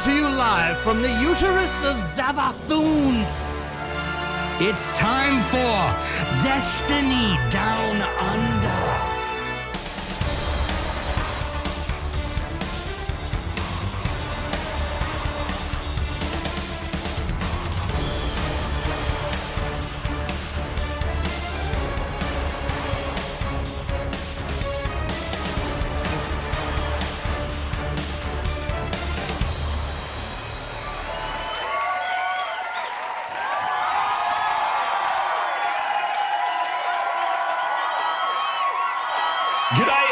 to you live from the uterus of Zavathun. It's time for Destiny Down Under.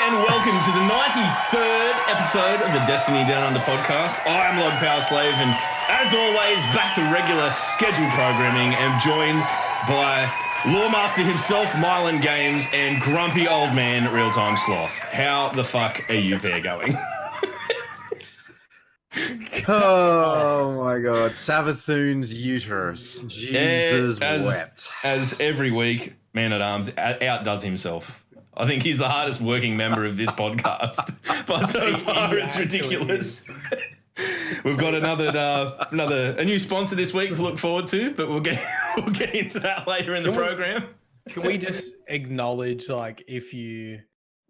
Welcome to the 93rd episode of the Destiny Down Under podcast. I'm Lord Power Slave, and as always, back to regular scheduled programming, and joined by Lawmaster himself, Mylan Games, and grumpy old man, Real Time Sloth. How the fuck are you pair going? Oh my god, Savathun's uterus. Jesus wept. As every week, Man at Arms outdoes himself. I think he's the hardest working member of this podcast, but so far it's ridiculous. We've got a new sponsor this week to look forward to, but we'll get into that later in the program. Can we just acknowledge, like,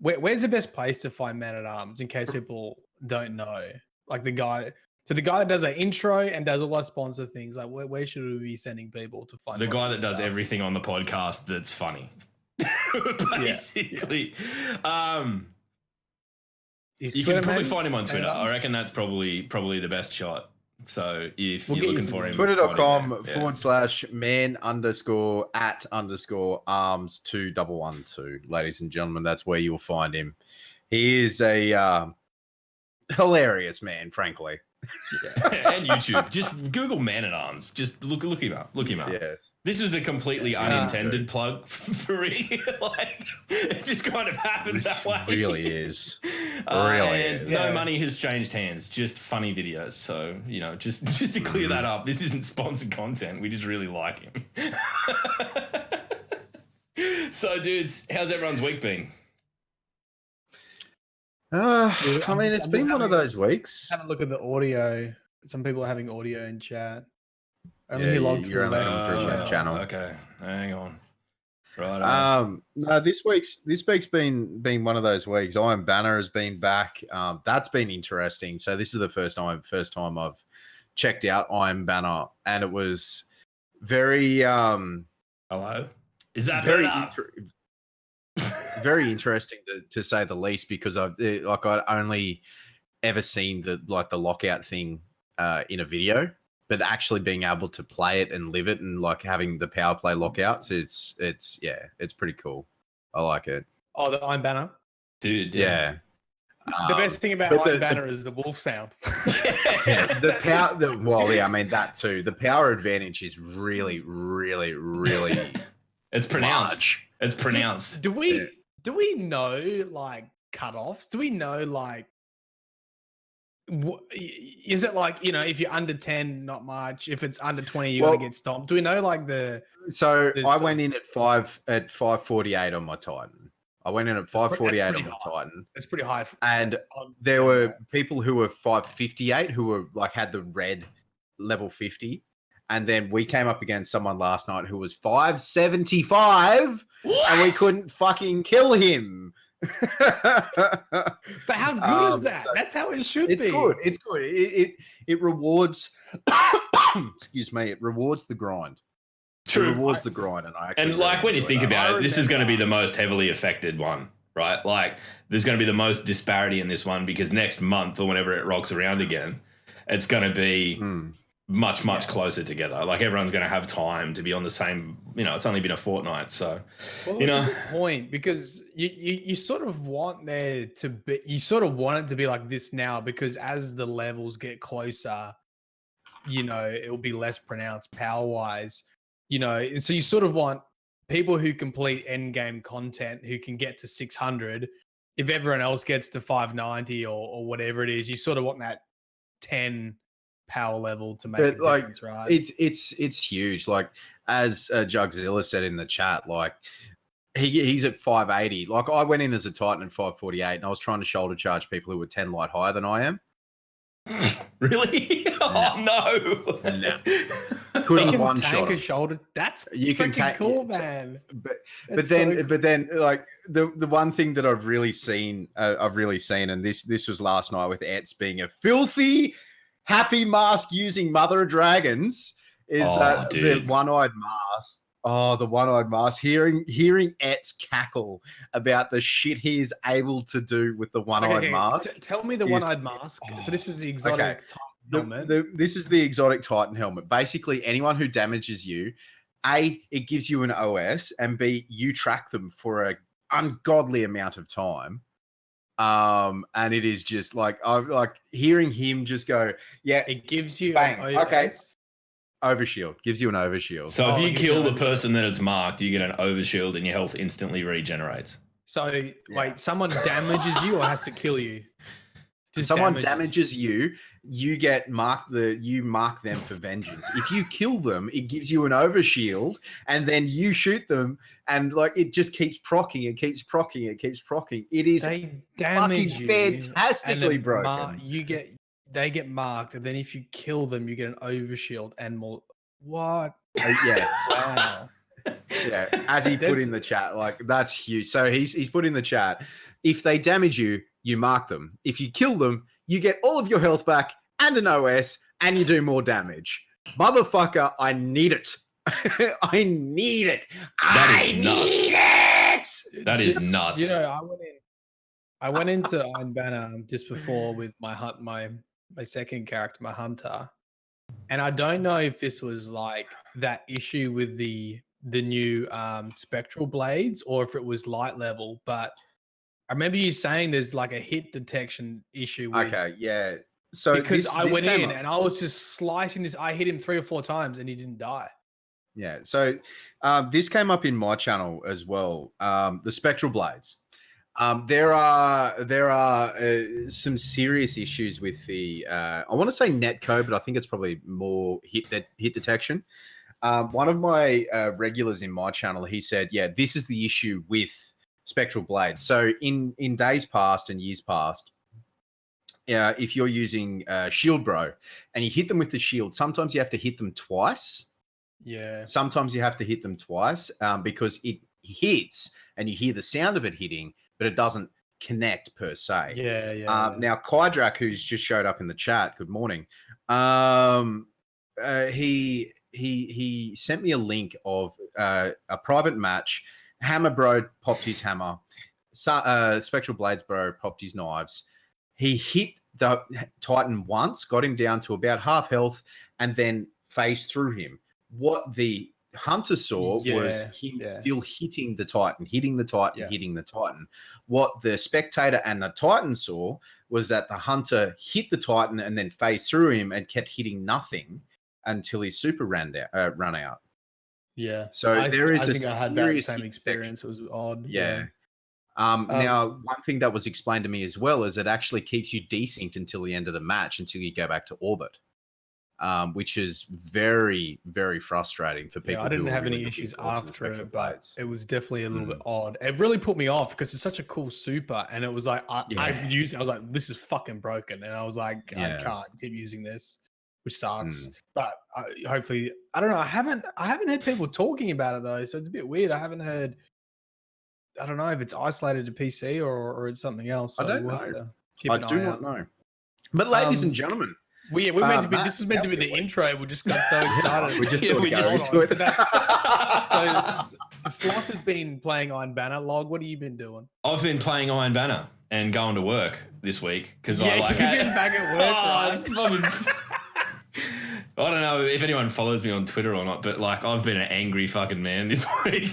where's the best place to find Man at Arms in case people don't know? Like the guy that does our intro and does all our sponsor things. Like, where should we be sending people to find the guy that does everything on the podcast that's funny? Basically, you can probably find him on Twitter. I reckon that's probably the best shot. So if you're looking for him, Twitter.com/man_at_arms2112, ladies and gentlemen, that's where you'll find him. He is a hilarious man, frankly. Yeah. And YouTube. Just Google Man at Arms. Just look him up. Look him up. Yes. This was a completely unintended plug for me. Like, it just kind of happened that way. It really is. No money has changed hands. Just funny videos. So, just to clear that up, this isn't sponsored content. We just really like him. So, dudes, how's everyone's week been? It's been one of those weeks. Have a look at the audio. Some people are having audio in chat. You're only through my channel. Okay, hang on. Right. No, this week's been one of those weeks. Iron Banner has been back. That's been interesting. So this is the first time I've checked out Iron Banner, and it was very hello. Is that very very interesting to say the least, because I'd only ever seen the lockout thing in a video, but actually being able to play it and live it and like having the power play lockouts, it's pretty cool. I like it. Oh, the Iron Banner, dude. Yeah. The best thing about Iron Banner is the wolf sound. The power. That too. The power advantage is really, really, really. It's pronounced. Large. It's pronounced. Do we know like cutoffs? Do we know like is it like, if you're under 10, not much? If it's under 20, you're gonna get stomped. Do we know like the? So I went in at 548 on my Titan. I went in at 548 on my Titan. It's pretty high. And there were people who were 558 who were like had the red level 50. And then we came up against someone last night who was 575, and we couldn't fucking kill him. But how good is that? That's how it should be. It's good. It's good. It rewards. Excuse me. It rewards the grind. True. It rewards the grind, and when you think about it, this is going to be the most heavily affected one, right? Like, there's going to be the most disparity in this one because next month or whenever it rocks around again, it's going to be. Much closer together. Like, everyone's going to have time to be on the same. It's only been a fortnight, so that's a good point, because you sort of want there to be. You sort of want it to be like this now, because as the levels get closer, it'll be less pronounced power wise. So you sort of want people who complete end game content who can get to 600. If everyone else gets to 590 or whatever it is, you sort of want that 10. Power level to make a difference, right? It's huge. Like, as Jugzilla said in the chat, like he's at 580. Like, I went in as a Titan at 548, and I was trying to shoulder charge people who were 10 light higher than I am. Really? Oh no! No. You Couldn't can one tank shot a him. shoulder. That's You can freaking cool, ta- man. But That's then like the one thing that I've really seen, and this was last night with Etz being a filthy, happy mask using Mother of Dragons, is that the dude. one-eyed mask. Oh, the one-eyed mask. Hearing Etz cackle about the shit he is able to do with the one-eyed mask. Tell me the one-eyed mask. So this is the exotic Titan helmet. This is the exotic Titan helmet. Basically, anyone who damages you, A, it gives you an OS, and B, you track them for an ungodly amount of time. And it is just like I'm like hearing him just go, yeah, It gives you bang, an OS. okay. Overshield gives you an overshield. So if you it gives kill you the an person that it's marked, you get an overshield and your health instantly regenerates. So wait, someone damages you or has to kill you? Just Someone damages you, you mark them for vengeance. If you kill them, it gives you an overshield, and then you shoot them, and like it just keeps procking, it keeps procking, it keeps procking. It is They damage fucking you, fantastically and broken. They get marked, and then if you kill them, you get an overshield and more. What? Yeah. Wow. Yeah, as he put in the chat, like that's huge. So he's put in the chat, if they damage you, you mark them. If you kill them, you get all of your health back and an OS, and you do more damage. Motherfucker, I need it. I need it. That is nuts. Need it. That is nuts. You know, I went into Iron Banner just before with my second character, my hunter, and I don't know if this was like that issue with the new spectral blades or if it was light level, but I remember you saying there's like a hit detection issue with, Okay, yeah. So because this I went in up. and I was just slicing this. I hit him 3 or 4 times and he didn't die. Yeah. So this came up in my channel as well. The spectral blades. There are some serious issues with the I want to say netcode, but I think it's probably more hit detection. One of my regulars in my channel, he said, yeah, this is the issue with spectral blades. So in days past and years past, if you're using Shield Bro and you hit them with the shield, sometimes you have to hit them twice. Yeah. Sometimes you have to hit them twice because it hits and you hear the sound of it hitting, but it doesn't connect per se. Yeah. Now, Kydrak, who's just showed up in the chat, good morning. He sent me a link of a private match. Hammer Bro popped his hammer. Spectral Blades Bro popped his knives. He hit the Titan once, got him down to about half health, and then phased through him. What the Hunter saw was him still hitting the Titan, hitting the Titan. What the spectator and the Titan saw was that the Hunter hit the Titan and then phased through him and kept hitting nothing until his super ran out. Yeah. So I think I had that same experience. It was odd. Yeah. Now, one thing that was explained to me as well is it actually keeps you desynced until the end of the match, until you go back to orbit, which is very, very frustrating for people. I didn't have any issues after it, but it was definitely a little bit odd. It really put me off because it's such a cool super, and it was like I was like, this is fucking broken, and I was like, I can't keep using this, which sucks. But hopefully, I don't know. I haven't heard people talking about it though, so it's a bit weird. I haven't heard. I don't know if it's isolated to PC or it's something else. So I don't know. I do not know. But ladies and gentlemen, we're meant to be. This was meant to be the intro. We just got so excited. We just into it. So Sloth has been playing Iron Banner. Log, what have you been doing? I've been playing Iron Banner and going to work this week because I like. You've been back at work, right? I don't know if anyone follows me on Twitter or not, but like I've been an angry fucking man this week.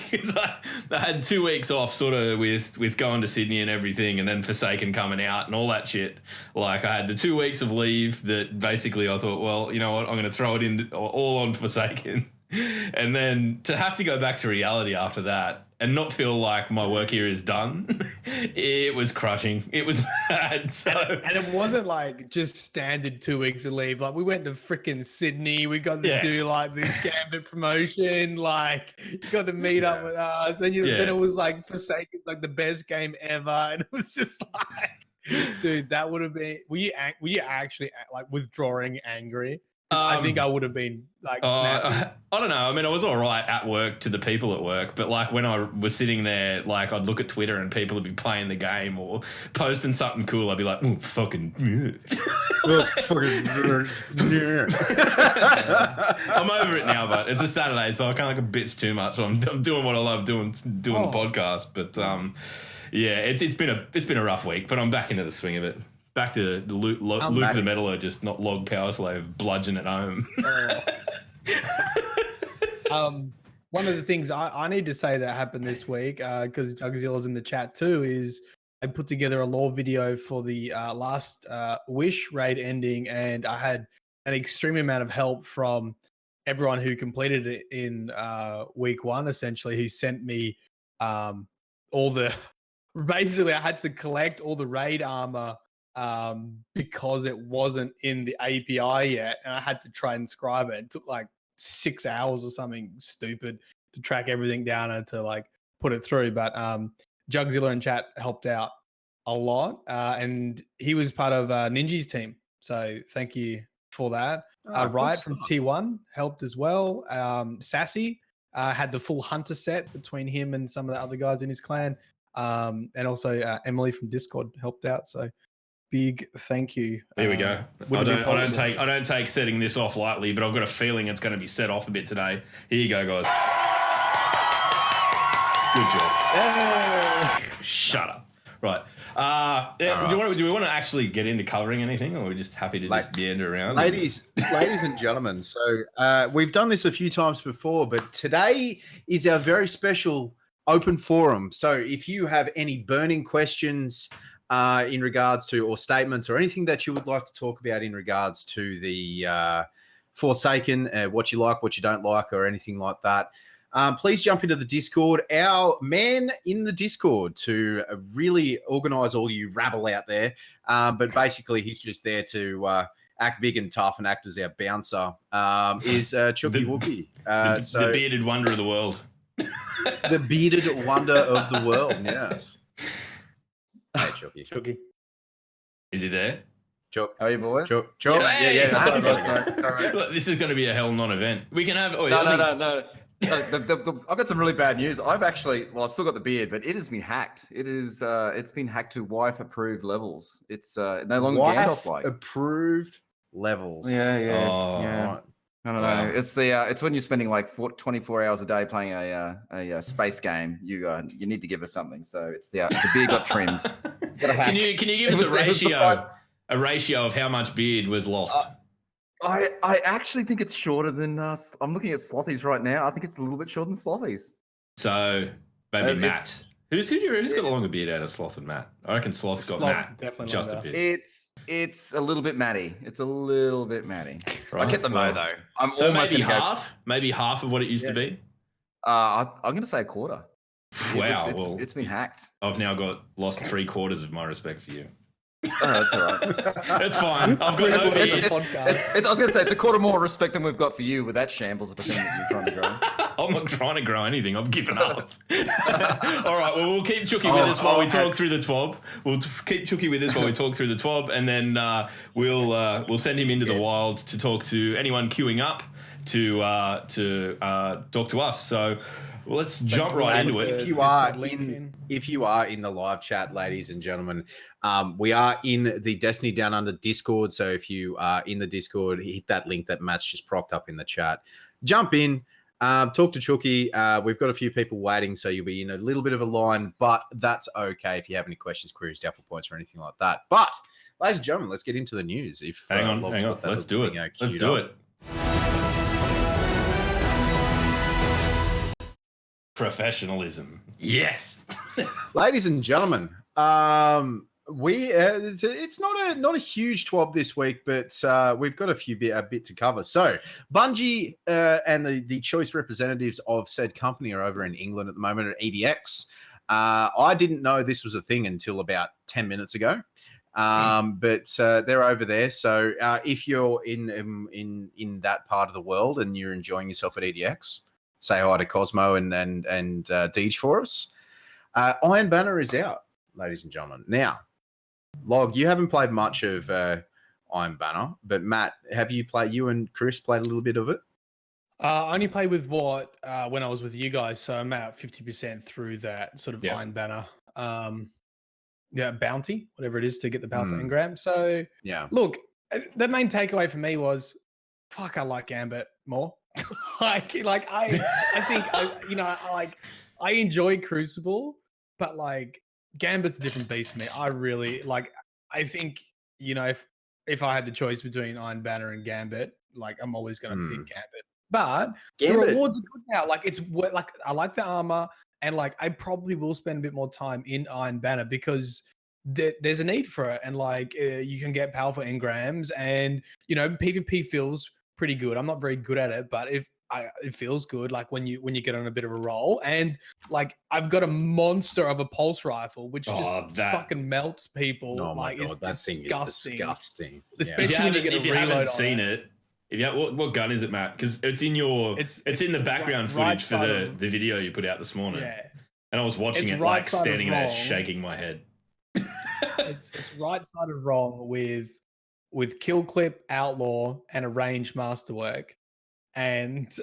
I had 2 weeks off sort of with going to Sydney and everything, and then Forsaken coming out and all that shit. Like I had the 2 weeks of leave that basically I thought, well, you know what, I'm going to throw it in all on Forsaken. And then to have to go back to reality after that and not feel like my work here is done, it was crushing. It was bad. So. And it wasn't like just standard 2 weeks of leave. Like we went to freaking Sydney. We got to do like the Gambit promotion. Like you got to meet up with us. And then it was like Forsaken, like the best game ever. And it was just like, Dude, that would have been. Were you actually like withdrawing angry? 'Cause I think I would have been like snappy. I don't know. I mean, I was all right at work to the people at work, but like when I was sitting there, like I'd look at Twitter and people would be playing the game or posting something cool. I'd be like, "Oh, fucking." I'm over it now, but it's a Saturday, so I can't like a bit too much. I'm doing what I love doing the podcast. But yeah, it's been a rough week, but I'm back into the swing of it. Back to the Luke the Metaler, just not Log Power Slave bludgeon at home. One of the things I need to say that happened this week, because Jugzilla's in the chat too, is I put together a lore video for the last Wish raid ending, and I had an extreme amount of help from everyone who completed it in week one, essentially, who sent me all the. Basically, I had to collect all the raid armor because it wasn't in the API yet, and I had to transcribe it. It took like 6 hours or something stupid to track everything down and to like put it through. But Jugzilla in chat helped out a lot, and he was part of Ninja's team. So thank you for that. Riot from T1 helped as well. Sassy had the full hunter set between him and some of the other guys in his clan. And also Emily from Discord helped out. So big thank you. There we go. I don't take setting this off lightly, but I've got a feeling it's going to be set off a bit today. Here you go, guys. Good job. Shut up. Right. Do we want to actually get into covering anything, or are we just happy to just meander around? Ladies and gentlemen, so we've done this a few times before, but today is our very special open forum. So if you have any burning questions in regards to, or statements or anything that you would like to talk about in regards to the Forsaken, what you like, what you don't like, or anything like that, please jump into the Discord. Our man in the Discord to really organise all you rabble out there. But basically, he's just there to act big and tough and act as our bouncer, is Chucky Wookie. The bearded wonder of the world. The bearded wonder of the world, yes. Hey, Chucky. Is he there? Chuck. How are you, boys? Chuck. Hey! Yeah. Look, this is going to be a hell non-event. We can have... No. I've got some really bad news. I've still got the beard, but it has been hacked. It's been hacked to wife-approved levels. It's no longer Gandalf-like. Wife-approved levels. Yeah. Right. No. It's when you're spending like 24 hours a day playing a space game. You need to give us something. So it's the beard got trimmed. Can you give us a ratio of how much beard was lost? I actually think it's shorter than us. I'm looking at Slothy's right now. I think it's a little bit shorter than Slothy's. So maybe Matt. Who's got a longer beard out of Sloth and Matt? I reckon Sloth's got Matt. Definitely just longer. a bit. It's a little bit matty. Right. I kept the mo though. I'm so almost maybe half of what it used to be. I'm going to say a quarter. Wow. It's been hacked. I've now lost 3/4 of my respect for you. Oh, that's all right. That's fine. I've got no beard. I was going to say it's a quarter more respect than we've got for you with that shambles of a thing that you're trying to grow. I'm not trying to grow anything. I've given up. All right. Well, we'll keep Chucky with us while we talk through the TWAB. We'll keep Chucky with us while we talk through the TWAB, and then we'll send him into the wild to talk to anyone queuing up to talk to us. So. Well, let's jump right into it. If you are in the live chat, ladies and gentlemen, we are in the Destiny Down Under Discord. So if you are in the Discord, hit that link that Matt's just propped up in the chat. Jump in, talk to Chucky. We've got a few people waiting, so you'll be in a little bit of a line, but that's okay if you have any questions, queries, doubtful points, or anything like that. But, ladies and gentlemen, let's get into the news. Hang on. Let's do it. Let's do it. Professionalism. Yes. Ladies and gentlemen, it's not a huge TWAB this week, but we've got a bit to cover. So Bungie and the choice representatives of said company are over in England at the moment at EDX. I didn't know this was a thing until about 10 minutes ago. But they're over there. So if you're in that part of the world and you're enjoying yourself at EDX, say hi to Cosmo and Deej for us. Iron Banner is out, ladies and gentlemen. Now, Log, you haven't played much of Iron Banner, but Matt, have you played? You and Chris played a little bit of it. I only played with what when I was with you guys, so I'm about 50% through that sort of Iron Banner, bounty, whatever it is to get the powerful engram. So look, the main takeaway for me was, fuck, I like Gambit more. I think I enjoy Crucible, but like Gambit's a different beast, man. I really like. I think if I had the choice between Iron Banner and Gambit, like I'm always gonna pick Gambit. But the rewards are good now. Like I like the armor, and like I probably will spend a bit more time in Iron Banner because there's a need for it, and like you can get powerful engrams, and PvP feels pretty good. I'm not very good at it, but it feels good. Like when you get on a bit of a roll, and like I've got a monster of a pulse rifle, which fucking melts people. Oh my like God, it's that thing is disgusting. Especially when you get a reload. If you haven't seen it. What gun is it, Matt? Because it's in your it's in the background footage for the video you put out this morning. Yeah. And I was watching it like standing there shaking my head. it's right side of wrong with kill clip, outlaw, and a range masterwork, and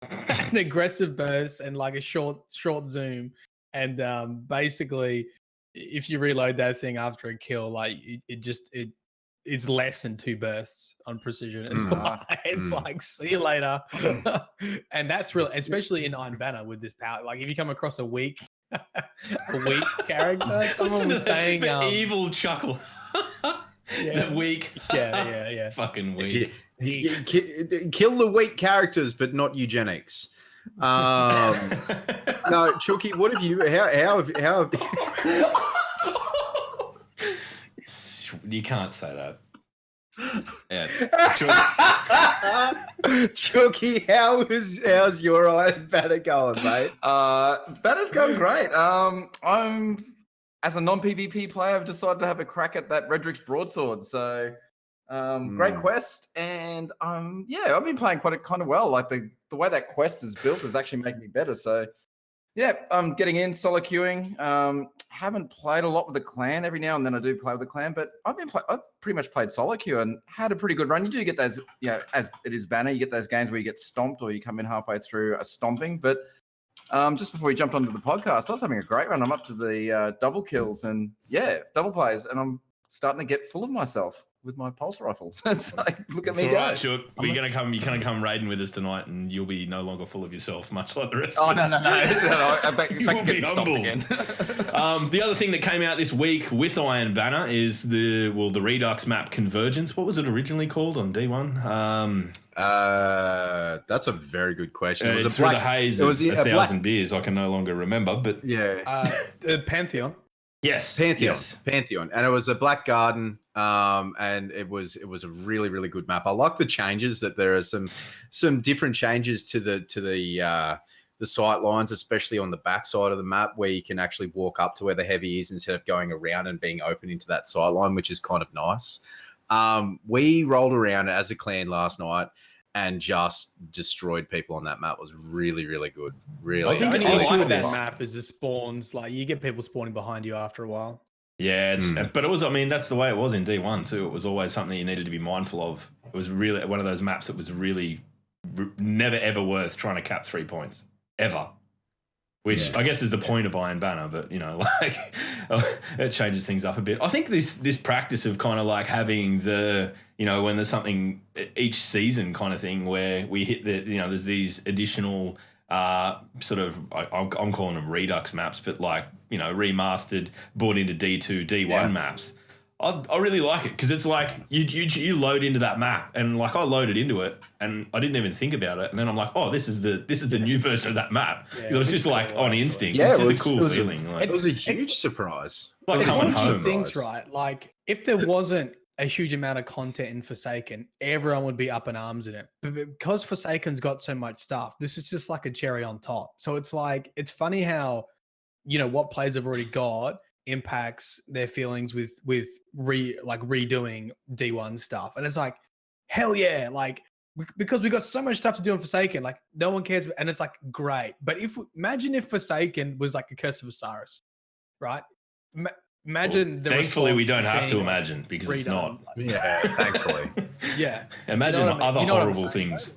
an aggressive burst and like a short zoom. And basically if you reload that thing after a kill, like it's less than 2 bursts on precision. It's like, see you later. And that's real, especially in Iron Banner with this power. Like if you come across a weak character, someone was saying evil chuckle. Weak. Yeah. Fucking weak. Kill the weak characters, but not eugenics. No, Chucky, what have you? How? You can't say that. Yeah. Chucky, how's your Iron Banner going, mate? Banner's going great. I'm as a non-PvP player, I've decided to have a crack at that Redrick's broadsword. So great quest, and I've been playing quite kind of well. Like the way that quest is built is actually making me better. So yeah, I'm getting in solo queuing. Haven't played a lot with the clan. Every now and then I do play with the clan, but I've pretty much played solo queue and had a pretty good run. You do get those, as it is Banner, you get those games where you get stomped or you come in halfway through a stomping. But just before we jumped onto the podcast, I was having a great run. I'm up to the double kills and double plays, and I'm starting to get full of myself with my pulse rifle. It's like, look at me go. Right, sure. You're gonna come raiding with us tonight, and you'll be no longer full of yourself, much like the rest of us. No. I'm back to getting stopped again. The other thing that came out this week with Iron Banner is the Redux map Convergence. What was it originally called on D1? That's a very good question. It was through the haze of 1,000 beers. I can no longer remember, but the Pantheon. Yes, Pantheon, and it was a Black Garden, and it was a really, really good map. I like the changes that there are some different changes to the sight lines, especially on the back side of the map, where you can actually walk up to where the heavy is instead of going around and being open into that sight line, which is kind of nice. We rolled around as a clan last night and just destroyed people on that map. It was really, really good. Really, I think the issue with that map is the spawns. Like you get people spawning behind you after a while. Yeah, but it was. I mean, that's the way it was in D1 too. It was always something you needed to be mindful of. It was really one of those maps that was really never ever worth trying to cap 3 points ever. Which I guess is the point of Iron Banner, but it changes things up a bit. I think this practice of kind of like having the when there's something each season kind of thing where we hit there's these additional sort of I'm calling them Redux maps, but like remastered, brought into D2, D1 maps. I really like it because it's like you load into that map, and like I loaded into it and I didn't even think about it, and then I'm like, oh, this is the new version of that map. It was just like on instinct. Yeah, it's just a cool feeling. It was a huge surprise. Like it's coming one of home. those things, right? Like if there wasn't a huge amount of content in Forsaken, everyone would be up in arms in it. But because Forsaken's got so much stuff, this is just like a cherry on top. So it's like it's funny how what players have already got impacts their feelings with redoing D1 stuff, and it's like hell yeah, like because we got so much stuff to do in Forsaken, like no one cares, and it's like great. But imagine if Forsaken was like a Curse of Osiris, right? imagine the Thankfully, we response don't have to being, imagine because it's not. Yeah, thankfully. Yeah. Imagine You know what I mean? other You know what I'm horrible saying, things.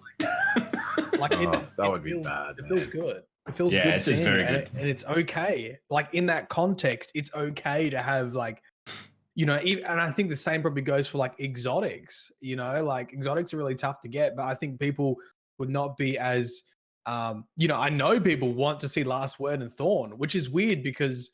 Like That would be feels, bad. It feels man. good. It feels Yeah, good it's just seeing very it, good. and it's okay. Like in that context, it's okay to have like, and I think the same probably goes for like exotics. Like exotics are really tough to get, but I think people would not be as, I know people want to see Last Word and Thorn, which is weird because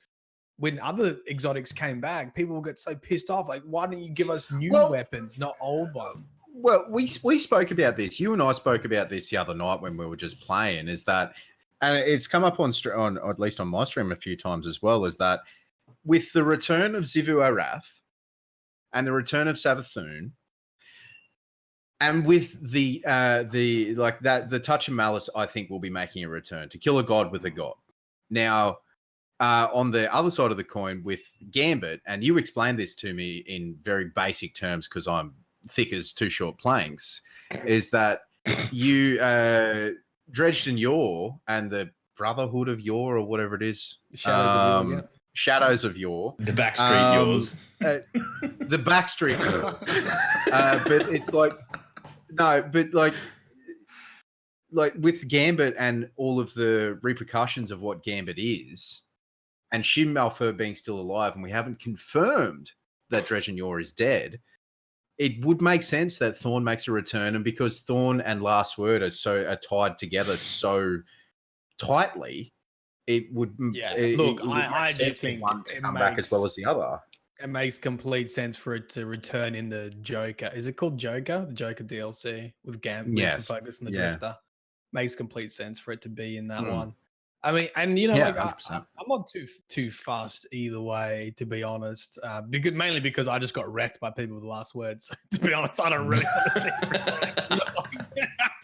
when other exotics came back, people get so pissed off. Like, why don't you give us new weapons, not old ones? Well, we spoke about this. You and I spoke about this the other night when we were just playing. Is that, and it's come up on or at least on my stream a few times as well. Is that with the return of Zivu Arath and the return of Savathun, and with the Touch of Malice, I think will be making a return to kill a god with a god. Now, on the other side of the coin with Gambit, and you explained this to me in very basic terms because I'm thick as two short planks, is that you Dredged and Yor and the Brotherhood of Yor or whatever it is, Shadows of Yor, Shadows of Yor, The Backstreet Yours. The Backstreet Yours. But it's like like with Gambit and all of the repercussions of what Gambit is, and Shin Malfur being still alive, and we haven't confirmed that Dredge and Yor is dead, it would make sense that Thorn makes a return, and because Thorn and Last Word are tied together so tightly, it would. I do think one to come back as well as the other. It makes complete sense for it to return in the Joker. Is it called Joker? The Joker DLC with Gambit, Yes. to focus on the Drifter. Makes complete sense for it to be in that Mm. one. I mean, and like 100%. I'm not too fussed either way, to be honest. Mainly because I just got wrecked by people with the Last Words. So, to be honest, I don't really want to see it return.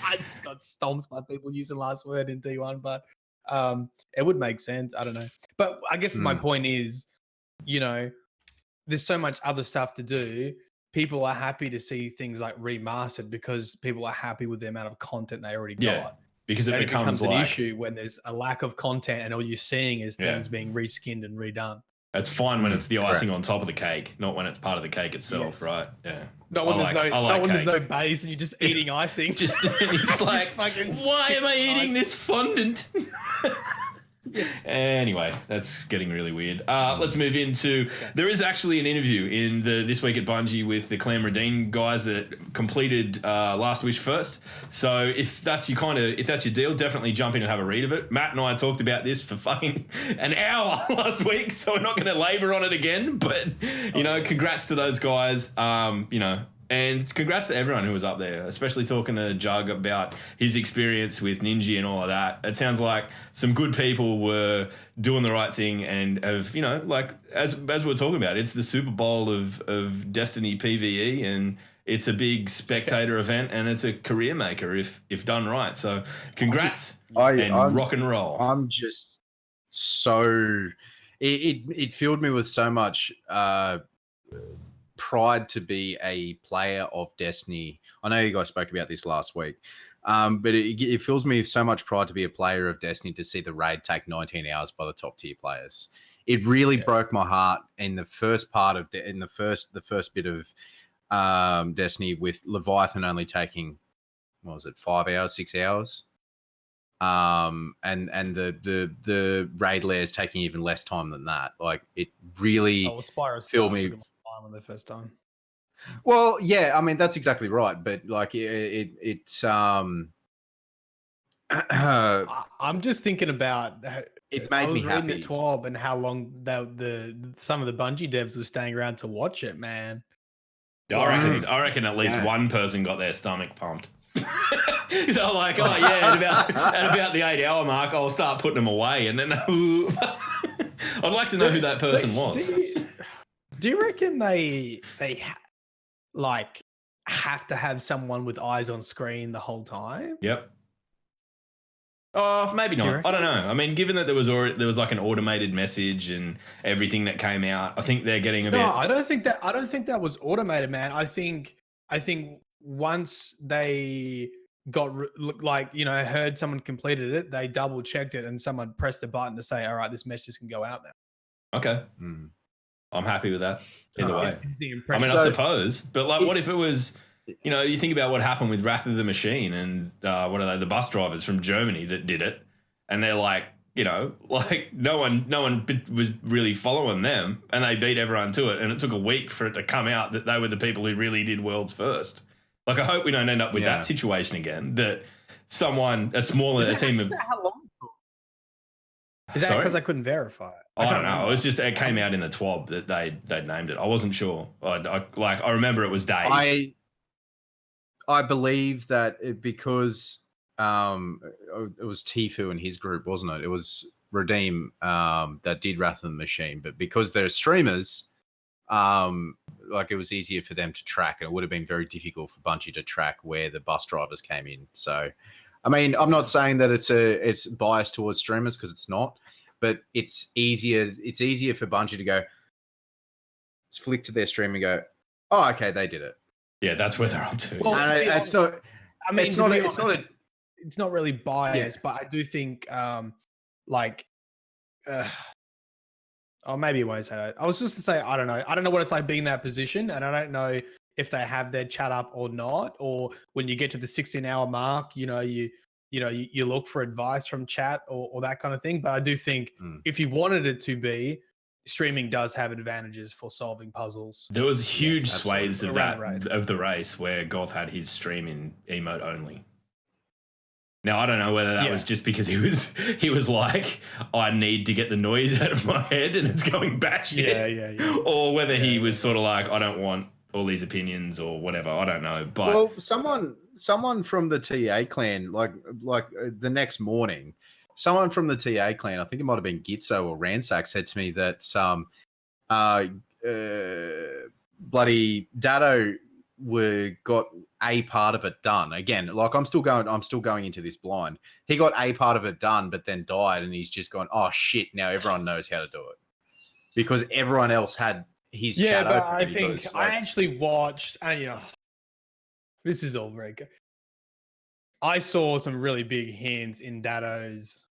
I just got stomped by people using Last Word in D1, but it would make sense. I don't know, but I guess my point is, there's so much other stuff to do. People are happy to see things like remastered because people are happy with the amount of content they already got. Because it becomes an issue when there's a lack of content and all you're seeing is things being reskinned and redone. It's fine when it's the icing on top of the cake, not when it's part of the cake itself, right? Yeah. Not when there's no base and you're just eating icing. It's like, why am I eating this fondant? Anyway, that's getting really weird. Let's move into. There is actually an interview in the This Week at Bungie with the Clan Redeem guys that completed Last Wish first. So if that's your deal, definitely jump in and have a read of it. Matt and I talked about this for fucking an hour last week, so we're not going to labor on it again. But congrats to those guys. And congrats to everyone who was up there, especially talking to Jug about his experience with Ninja and all of that. It sounds like some good people were doing the right thing and have, as we're talking about, it's the Super Bowl of Destiny PvE, and it's a big spectator event, and it's a career maker if done right. So congrats and rock and roll. I'm just so it filled me with so much pride to be a player of Destiny. I know you guys spoke about this last week, but it fills me with so much pride to be a player of Destiny, to see the raid take 19 hours by the top tier players. It really broke my heart in the first part of the first bit of Destiny, with Leviathan only taking, what was it, 5 hours, 6 hours, and the raid layers taking even less time than that. Like, it really filled me on the first time. Well, yeah, I mean, that's exactly right, but like it's I'm just thinking about it made me happy. Reading the TWAB and how long some of the Bungie devs were staying around to watch it, man. I reckon at least one person got their stomach pumped. So like, at about the 8 hour mark, I'll start putting them away, and then I'd like to know who that person was. Do you reckon they have to have someone with eyes on screen the whole time? Yep. Oh, maybe not. I don't know. I mean, given that there was like an automated message and everything that came out, I think they're getting a bit. No, I don't think that was automated, man. I think once they got heard someone completed it, they double checked it, and someone pressed the button to say, "All right, this message can go out now." Okay. I'm happy with that. Either way. Is the I impression. mean, I suppose, but like, if- what if it was, you think about what happened with Wrath of the Machine and what are they, the bus drivers from Germany that did it, and they're like, like no one was really following them, and they beat everyone to it, and it took a week for it to come out that they were the people who really did worlds first. Like, I hope we don't end up with that situation again. That a team of. How long? Is that because I couldn't verify it? I don't know. It came out in the TWAB that they'd named it. I wasn't sure. I remember it was days. I believe that because it was Tifu and his group, wasn't it? It was Redeem that did Wrath of the Machine, but because they're streamers, it was easier for them to track, and it would have been very difficult for Bungie to track where the bus drivers came in. So, I mean, I'm not saying that it's biased towards streamers, because it's not, but it's easier. It's easier for Bungie to go flick to their stream and go, "Oh, okay, they did it." Yeah, that's where they're up to. Well, it's not. I mean, it's not really biased, but I do think, or maybe it won't say that. I was just to say, I don't know. I don't know what it's like being in that position, and I don't know if they have their chat up or not, or when you get to the 16-hour mark, you look for advice from chat or that kind of thing. But I do think if you wanted it to be, streaming does have advantages for solving puzzles. There was huge swathes of the race where Goth had his stream in emote only. Now, I don't know whether that was just because he was like, I need to get the noise out of my head and it's going batshit. Or whether he was sort of like, I don't want all these opinions or whatever. I don't know. But someone from the TA clan, like the next morning, someone from the TA clan, I think it might have been Gitzo or Ransack, said to me that bloody Dado got a part of it done. Again, like I'm still going into this blind. He got a part of it done, but then died, and he's just gone, oh shit, now everyone knows how to do it. Because everyone else had his chat open. I think I actually watched, and this is all very good. I saw some really big hints in Dado's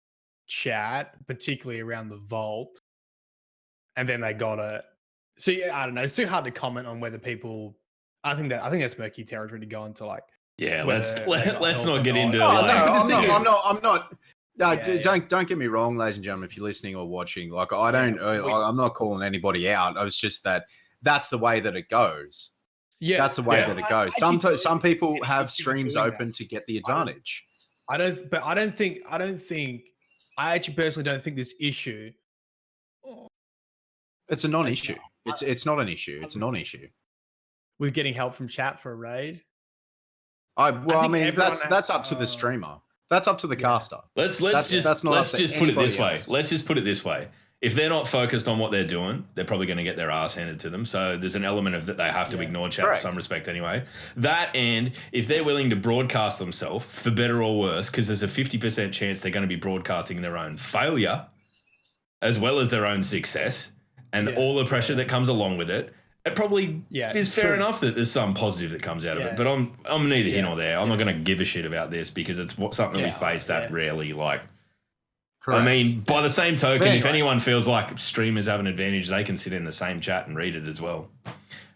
chat, particularly around the vault, and then they got it. So I don't know. It's too hard to comment on whether people. I think that's murky territory to go into. Like, let's not get into. I'm not. No, don't get me wrong, ladies and gentlemen. If you're listening or watching, like I'm not calling anybody out. It's just that's the way that it goes. Yeah, that's the way that it goes. Some people have streams open to get the advantage. I actually personally don't think this issue. It's a non-issue. It's not an issue. It's a non-issue. With getting help from chat for a raid. That's up to the streamer. That's up to the caster. Let's just put it this way. Let's just put it this way. If they're not focused on what they're doing, they're probably going to get their ass handed to them. So there's an element of that they have to ignore chat in some respect anyway. That, and if they're willing to broadcast themselves, for better or worse, because there's a 50% chance they're going to be broadcasting their own failure as well as their own success and all the pressure that comes along with it, it probably is fair enough that there's some positive that comes out of it. But I'm neither here nor there. I'm not going to give a shit about this because it's something we face that rarely. Like, correct. I mean, by the same token, if anyone feels like streamers have an advantage, they can sit in the same chat and read it as well.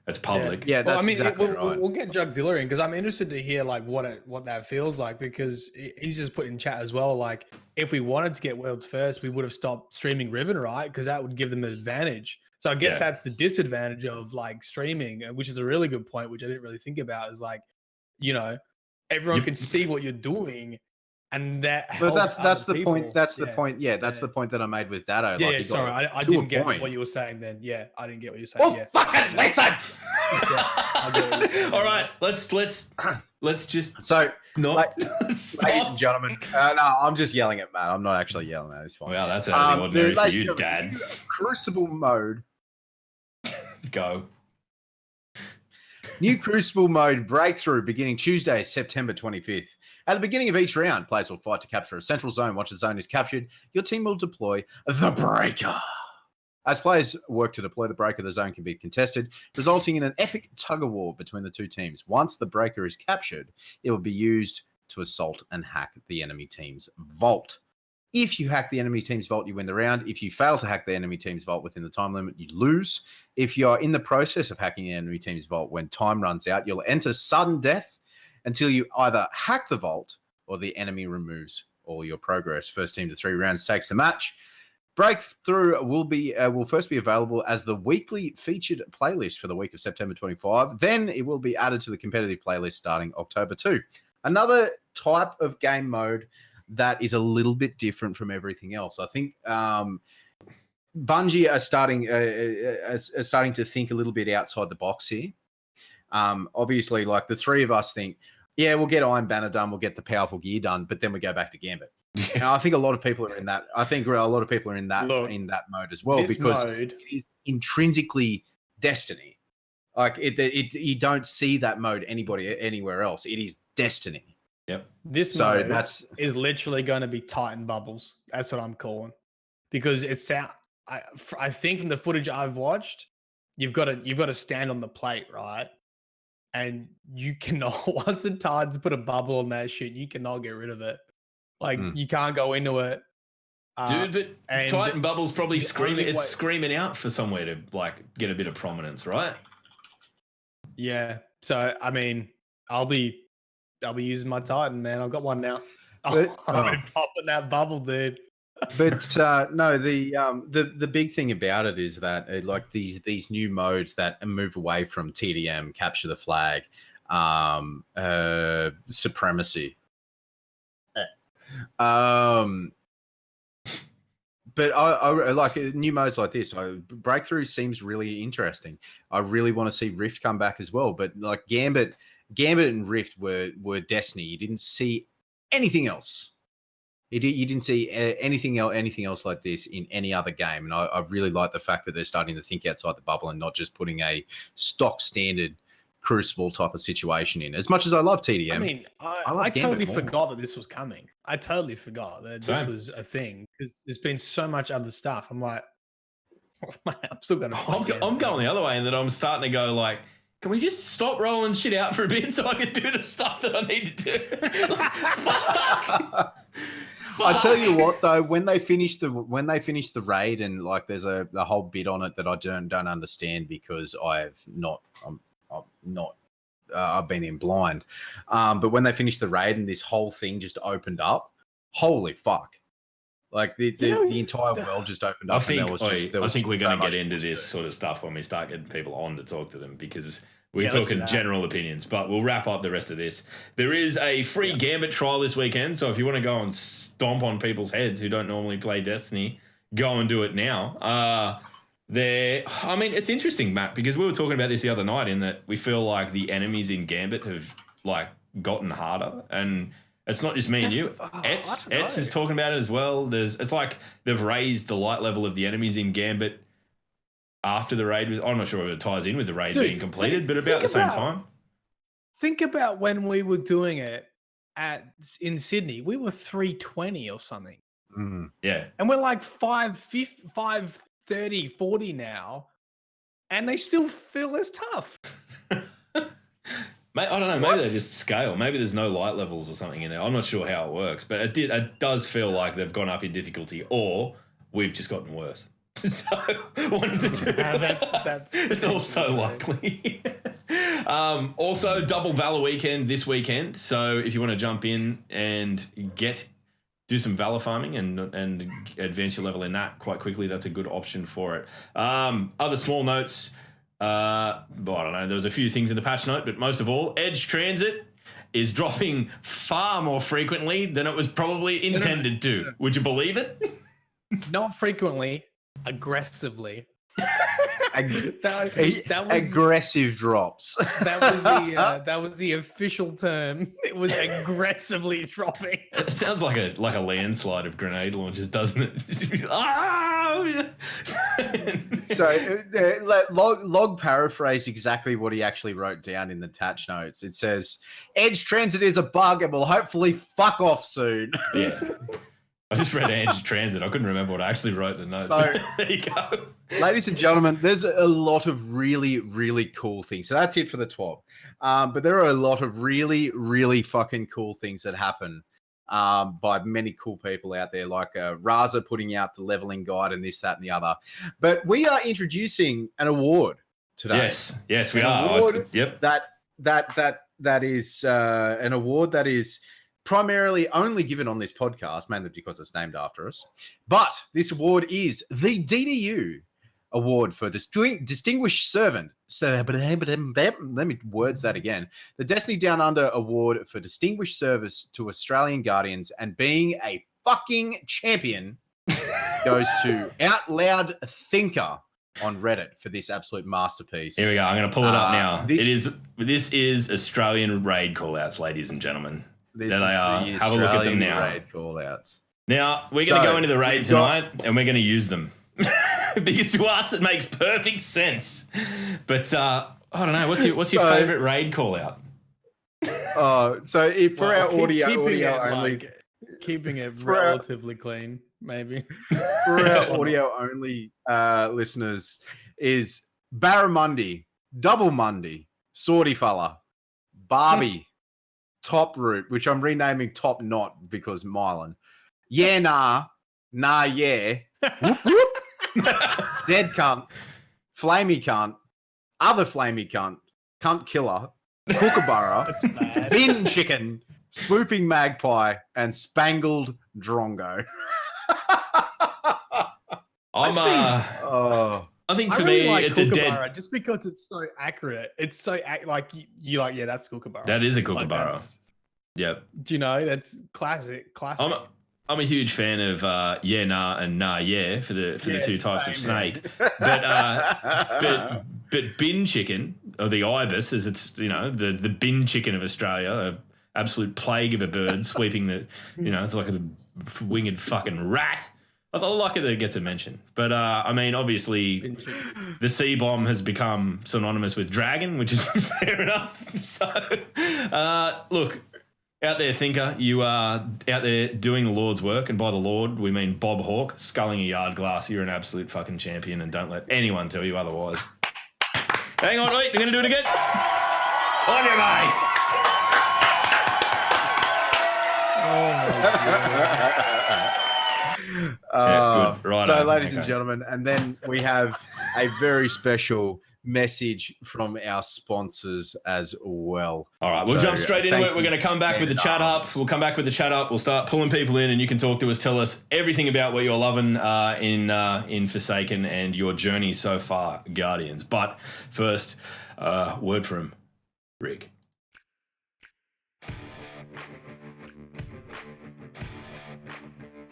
It's public. Yeah, that's exactly right. We'll get Jugzilla in because I'm interested to hear like what that feels like, because he's just put in chat as well. Like, if we wanted to get worlds first, we would have stopped streaming Riven, right? Because that would give them an advantage. So I guess that's the disadvantage of like streaming, which is a really good point, which I didn't really think about. Is like, everyone can see what you're doing, and that. But that's the people. Point. That's the point. Yeah, that's the point that I made with Dado. Like, sorry, I didn't get what you were saying then. Yeah, I didn't get what you were saying. Well, fucking listen. All right, let's just ladies and gentlemen. No, I'm just yelling at Matt. I'm not actually yelling at him. It's fine. Wow, that's out of the ordinary for you, Dad. Crucible mode. Go. New Crucible mode breakthrough beginning Tuesday, September 25th. At the beginning of each round, players will fight to capture a central zone. Once the zone is captured, your team will deploy the Breaker. As players work to deploy the Breaker, the zone can be contested, resulting in an epic tug-of-war between the two teams. Once the Breaker is captured, it will be used to assault and hack the enemy team's vault. If you hack the enemy team's vault, you win the round. If you fail to hack the enemy team's vault within the time limit, you lose. If you're in the process of hacking the enemy team's vault, when time runs out, you'll enter sudden death until you either hack the vault or the enemy removes all your progress. First team to 3 rounds takes the match. Breakthrough will first be available as the weekly featured playlist for the week of September 25. Then it will be added to the competitive playlist starting October 2. Another type of game mode that is a little bit different from everything else. I think Bungie are starting to think a little bit outside the box here. Obviously, like the three of us think, yeah, we'll get Iron Banner done, we'll get the powerful gear done, but then we go back to Gambit. And I think a lot of people are in that. I think a lot of people are in that mode as well, because it is intrinsically Destiny. Like you don't see that mode anywhere else. It is Destiny. Yep. This mode is literally going to be Titan bubbles. That's what I'm calling, because I think from the footage I've watched, you've got to stand on the plate, right? And you cannot, once a Titan's put a bubble on that shit, you cannot get rid of it. Like you can't go into it. Dude, but Titan bubbles probably screaming out for somewhere to like get a bit of prominence, right? Yeah. So I mean, I'll be using my Titan, man. I've got one now. I'll be popping that bubble, dude. But no, the big thing about it is that like these new modes that move away from TDM, capture the flag, supremacy. But I like new modes like this. Breakthrough seems really interesting. I really want to see Rift come back as well. But like Gambit and Rift were Destiny. You didn't see anything else. You didn't see anything else like this in any other game. And I really like the fact that they're starting to think outside the bubble and not just putting a stock standard Crucible type of situation in. As much as I love TDM, I mean, I totally forgot that this was coming. I totally forgot that this was a thing, because there's been so much other stuff. I'm like, I'm still gonna. I'm going the other way, and then I'm starting to go like, can we just stop rolling shit out for a bit so I can do the stuff that I need to do? Fuck. I tell you what, though, when they finish the raid, and like there's a whole bit on it that I don't understand, because I've been in blind. But when they finished the raid and this whole thing just opened up, holy fuck! Like the entire world just opened up. I think we're going to get into this sort of stuff when we start getting people on to talk to them, because we're talking general opinions. But we'll wrap up the rest of this. There is a free Gambit trial this weekend, so if you want to go and stomp on people's heads who don't normally play Destiny, go and do it now. I mean, it's interesting, Matt, because we were talking about this the other night, in that we feel like the enemies in Gambit have like gotten harder, and it's not just me and you. Etz is talking about it as well. It's like they've raised the light level of the enemies in Gambit after the raid. I'm not sure if it ties in with the raid being completed, but about the same time. Think about when we were doing it in Sydney. We were 320 or something. Mm. Yeah, and we're like 530, 40 now, and they still feel as tough. Mate, I don't know. Maybe they just scale. Maybe there's no light levels or something in there. I'm not sure how it works, but it does feel like they've gone up in difficulty, or we've just gotten worse. So one of the two. That's it's also likely. Also, double Valor weekend this weekend. So if you want to jump in and do some Valor farming and advance your level in that quite quickly, that's a good option for it. Other small notes. I don't know. There was a few things in the patch note, but most of all, Edge Transit is dropping far more frequently than it was probably intended to. Would you believe it? Not frequently, aggressively. That was aggressive drops. That was the official term. It was aggressively dropping. It sounds like a landslide of grenade launches, doesn't it? So log paraphrase exactly what he actually wrote down in the patch notes. It says, Edge Transit is a bug and will hopefully fuck off soon. Yeah. I just read Edge Transit. I couldn't remember what I actually wrote in the notes. So there you go. Ladies and gentlemen, there's a lot of really, really cool things. So that's it for the TWAB. But there are a lot of really, really fucking cool things that happen by many cool people out there, like Raza putting out the leveling guide and this, that, and the other. But we are introducing an award today. Yes, we An are. award Yep. That is an award that is primarily only given on this podcast, mainly because it's named after us. But this award is the DDU Award for Distinguished Servant. So let me words that again. The Destiny Down Under Award for Distinguished Service to Australian Guardians and being a fucking champion goes to Out Loud Thinker on Reddit for this absolute masterpiece. Here we go. I'm going to pull it up now. This is Australian raid callouts, ladies and gentlemen. This There they are. is the Have a look at them Australian now. raid call-outs. Now, we're going to go into the raid we've got- tonight and we're going to use them. Because to us, it makes perfect sense. But I don't know. What's your favourite raid call out? So if for our audio keeping only, keeping it For our- relatively clean, maybe. for our audio only listeners, is Barramundi, Double Mundi, Swordy Fella, Barbie, Top Root, which I'm renaming Top Knot because Mylan. Yeah, nah, yeah. Whoop, whoop. Dead cunt, flamey cunt, other flamey cunt, cunt killer, kookaburra, That's bad. bin chicken, swooping magpie, and spangled drongo. I think I for really me, like it's a Kookaburra dead. just because it's so accurate. It's so like you like, yeah, that's Kookaburra. That is a Like, kookaburra. that's- Yep. do you know that's classic? I'm a huge fan of yeah, nah, and nah, yeah for the two types of same, snake. But bin chicken, or the ibis, as it's the bin chicken of Australia, a absolute plague of a bird sweeping the it's like a winged fucking rat. I like it that it gets a mention, but I mean, obviously, the C bomb has become synonymous with dragon, which is fair enough. So, look. Out there, thinker, you are out there doing the Lord's work, and by the Lord, we mean Bob Hawke, sculling a yard glass. You're an absolute fucking champion, and don't let anyone tell you otherwise. Hang on, wait, we're going to do it again. On your mate. Yeah, good. Right So, on. ladies and Okay. gentlemen, and then we have a very special message from our sponsors as well. All right, we'll So, jump straight into thank it. We're you, going to come back with the chat up. Arms. We'll come back with the chat up. We'll start pulling people in, and you can talk to us. Tell us everything about what you're loving in Forsaken and your journey so far, Guardians. But first, word from Rick.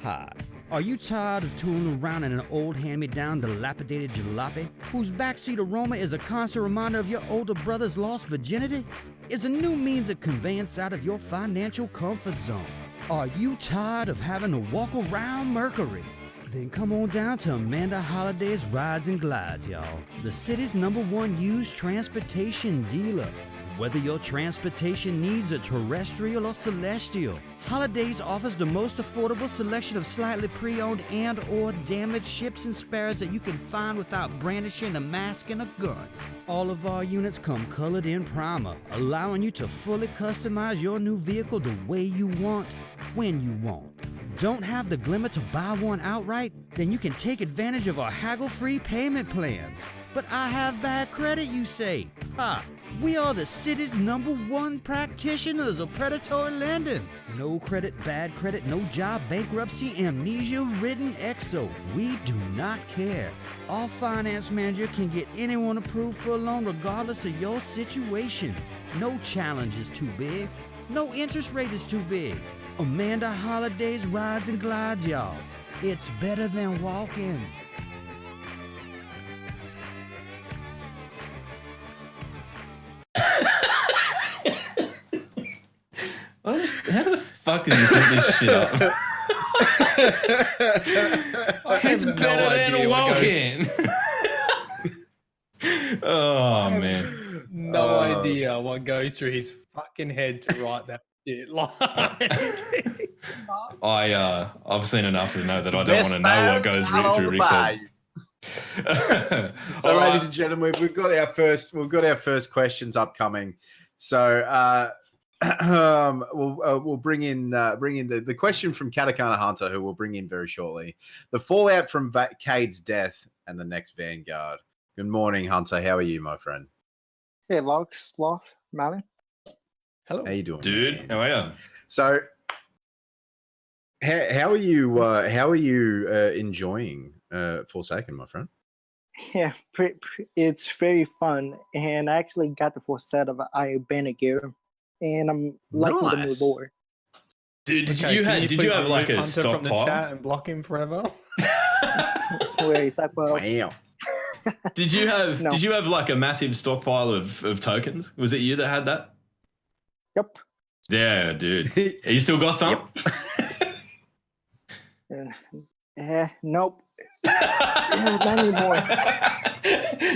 Hi. Are you tired of tooling around in an old hand-me-down dilapidated jalopy whose backseat aroma is a constant reminder of your older brother's lost virginity? Is a new means of conveyance out of your financial comfort zone? Are you tired of having to walk around Mercury? Then come on down to Amanda Holiday's Rides and Glides, y'all. The city's #1 used transportation dealer. Whether your transportation needs are terrestrial or celestial, Holidays offers the most affordable selection of slightly pre-owned and or damaged ships and spares that you can find without brandishing a mask and a gun. All of our units come colored in primer, allowing you to fully customize your new vehicle the way you want, when you want. Don't have the glimmer to buy one outright? Then you can take advantage of our haggle-free payment plans. But I have bad credit, you say? Ha! We are the city's #1 practitioners of predatory lending. No credit, bad credit, no job, bankruptcy, amnesia-ridden exo. We do not care. Our finance manager can get anyone approved for a loan regardless of your situation. No challenge is too big. No interest rate is too big. Amanda Holiday's Rides and Glides, y'all. It's better than walking. How the fuck did you think this shit up? It's better than walking. Oh, man. No idea what goes through his fucking head to write that shit. I've seen enough to know that I don't want to know what goes through Rick's head. So, ladies and gentlemen, we've got our first questions upcoming. So, we'll bring in the question from Katakana Hunter, who we'll bring in very shortly. The fallout from Cade's death and the next Vanguard. Good morning, Hunter. How are you, my friend? Hey, Log, Sloth, Malin. Hello. How you doing, Dude, man? how are you? So, how are you? How are you enjoying Forsaken, my friend? Yeah, it's very fun, and I actually got the full set of Iron gear, and I'm liking the new Nice. lore. Dude, did Okay, you can have please like remove a Hunter from the stockpile? chat and block him forever? Where he's like, well, Wow. Did you have No. like a massive stockpile of tokens? Was it you that had that? yep. Yeah, dude. You still got some? Nope. Not anymore.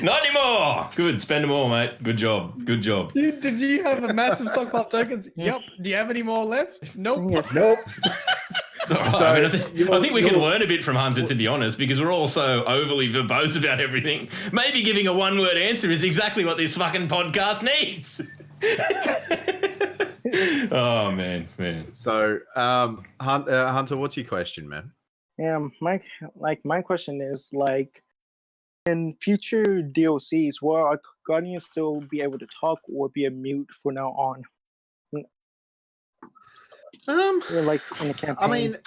Not anymore. Good. Spend them all, mate. Good job. Good job. Did you have a massive stockpile of tokens? Yep. Do you have any more left? Nope. Yes. Nope. It's all right. So, I think we can learn a bit from Hunter, to be honest, because we're all so overly verbose about everything. Maybe giving a one-word answer is exactly what this fucking podcast needs. Oh, man. So, Hunter, what's your question, man? My question is like, in future DLCs, will our Guardians still be able to talk or be a mute from now on? Or like in the campaign. I mean,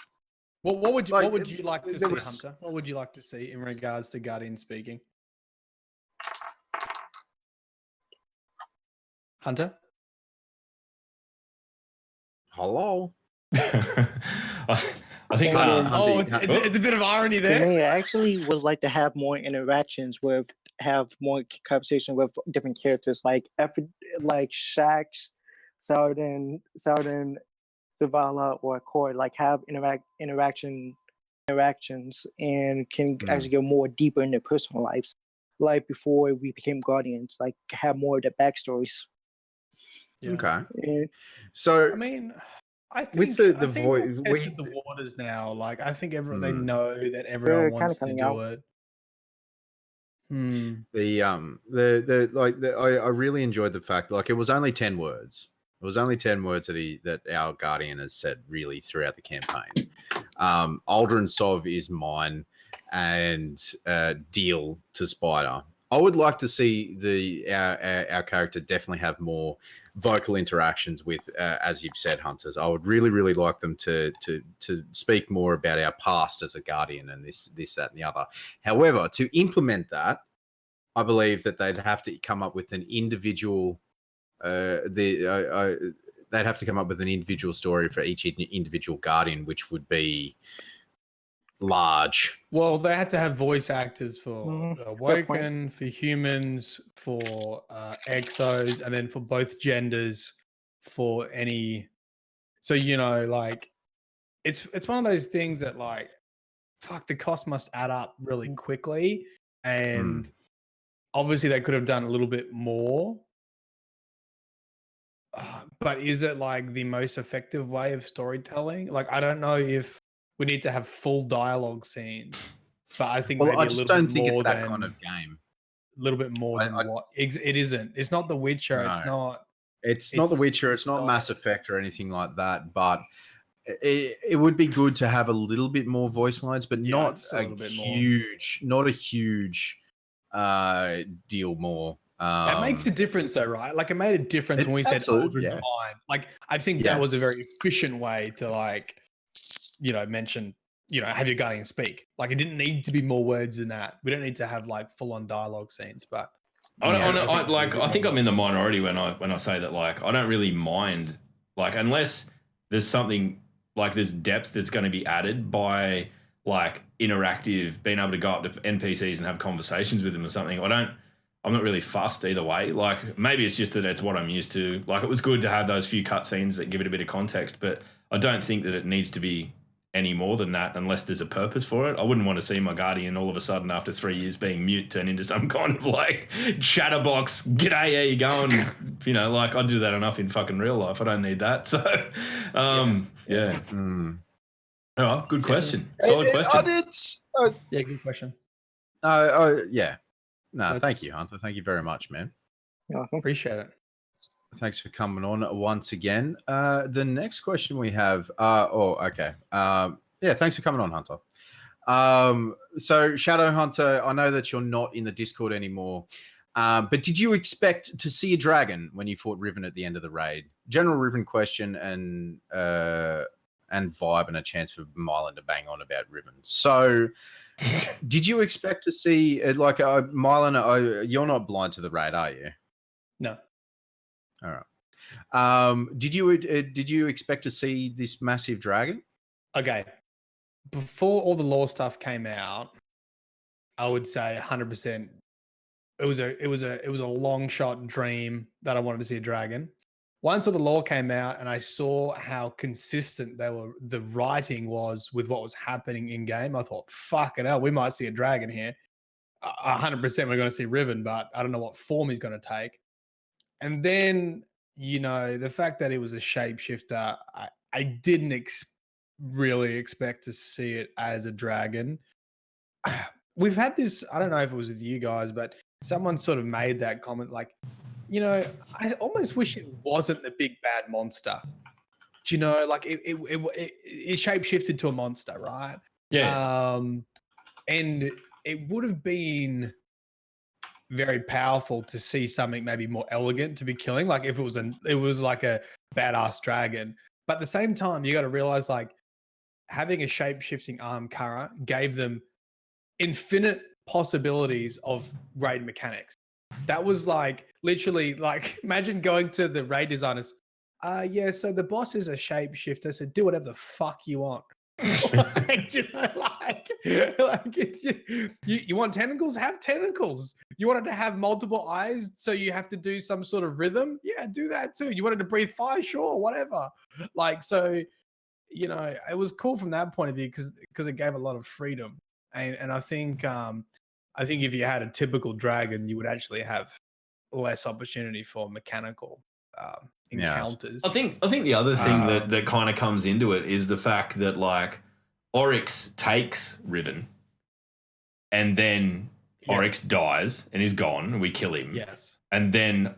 What would you Like, like to there see, was- Hunter? What would you like to see in regards to Guardian speaking? Hunter? hello. I think. Hunter, Oh, it's a bit of irony For there. me, I actually would like to have more interactions have more conversation with different characters, like Shax, Saladin, Zavala, or Cord, like have interactions, and can actually go more deeper in their personal lives, like before we became Guardians, like have more of the backstories. Yeah. Okay. And So, I mean, I think With the I think voice- they've tested the waters now. Like, I think they Hmm. know that They're everyone kinda wants to coming do out. it. Hmm. I really enjoyed the fact, like, it was only 10 words. It was only 10 words that our Guardian has said really throughout the campaign. Aldrin Sov is mine, and Deal to Spider. I would like to see our character definitely have more vocal interactions with, as you've said, Hunters. I would really, really like them to speak more about our past as a Guardian and this, that, and the other. However, to implement that, I believe that they'd have to come up with an individual. They'd have to come up with an individual story for each individual Guardian, which would be large. Well, they had to have voice actors for Mhm. Awaken, for humans, for Exos, and then for both genders, for any. So like, it's one of those things that like, fuck, the cost must add up really quickly, and obviously they could have done a little bit more. But is it like the most effective way of storytelling? Like, I don't know if we need to have full dialogue scenes, but I think Well, maybe I a just little don't bit think it's more that than kind of game. a little bit more than what it isn't. It's not The Witcher. It's No. not. It's not The Witcher. It's not Mass Effect or anything like that. But it would be good to have a little bit more voice lines, but Yeah, not just a a little bit more. huge deal more. That makes a difference, though, right? Like, it made a difference when we said absolutely, Aldrin's yeah. mine. Like, I think Yeah. that was a very efficient way to, like, mention, have your Guardian speak. Like, it didn't need to be more words than that. We don't need to have like full-on dialogue scenes, but I think I'm in the minority when I say that. Like, I don't really mind, like, unless there's something like there's depth that's going to be added by like interactive, being able to go up to NPCs and have conversations with them or something. I'm not really fussed either way. Like, maybe it's just that it's what I'm used to. Like, it was good to have those few cutscenes that give it a bit of context, but I don't think that it needs to be any more than that unless there's a purpose for it. I wouldn't want to see my Guardian all of a sudden after 3 years being mute turn into some kind of like chatterbox, g'day, how you going? Like, I do that enough in fucking real life. I don't need that. So, yeah. All right, good question. Solid question. yeah, good question. Yeah. No, That's- thank you, Hunter. Thank you very much, man. You're welcome. Appreciate it. Thanks for coming on once again. The next question we have. Okay. Yeah, thanks for coming on, Hunter. So Shadow Hunter, I know that you're not in the Discord anymore, but did you expect to see a dragon when you fought Riven at the end of the raid? General Riven question and vibe and a chance for Mylan to bang on about Riven. So, did you expect to see Mylan? You're not blind to the raid, are you? No. All right. Did you expect to see this massive dragon? Okay. Before all the lore stuff came out, I would say 100%. It was a long shot dream that I wanted to see a dragon. Once all the lore came out and I saw how consistent the writing was with what was happening in game, I thought, fucking hell, we might see a dragon here. 100% we're going to see Riven, but I don't know what form he's going to take. And then, the fact that it was a shapeshifter, I didn't really expect to see it as a dragon. We've had this, I don't know if it was with you guys, but someone sort of made that comment like, I almost wish it wasn't the big bad monster. Like it shapeshifted to a monster, right? Yeah. And it would have been very powerful to see something maybe more elegant to be killing, like if it was like a badass dragon. But at the same time, you got to realize like having a shape-shifting arm Kara gave them infinite possibilities of raid mechanics. That was like literally like imagine going to the raid designers. So the boss is a shapeshifter, so do whatever the fuck you want. You want tentacles? Have tentacles. You wanted to have multiple eyes, so you have to do some sort of rhythm? Yeah, do that too. You wanted to breathe fire? Sure, whatever. It was cool from that point of view because it gave a lot of freedom. And I think if you had a typical dragon, you would actually have less opportunity for mechanical encounters. I think the other thing that kind of comes into it is the fact that like Oryx takes Riven and then Oryx dies and is gone and we kill him. Yes. And then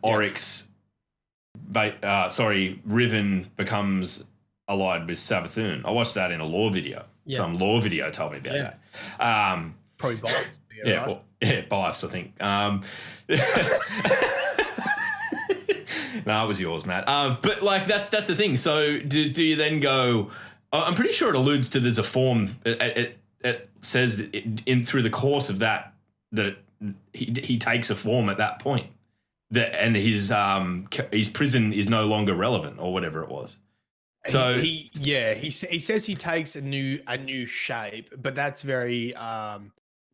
Riven becomes allied with Savathun. I watched that in a lore video. Yeah. Some lore video told me about that. Probably bias. Right? Bias, I think. No, it was yours, Matt. But like that's the thing. So do you then go? I'm pretty sure it alludes to there's a form. It says in through the course of that he takes a form at that point. And his prison is no longer relevant or whatever it was. So he says he takes a new shape, but that's very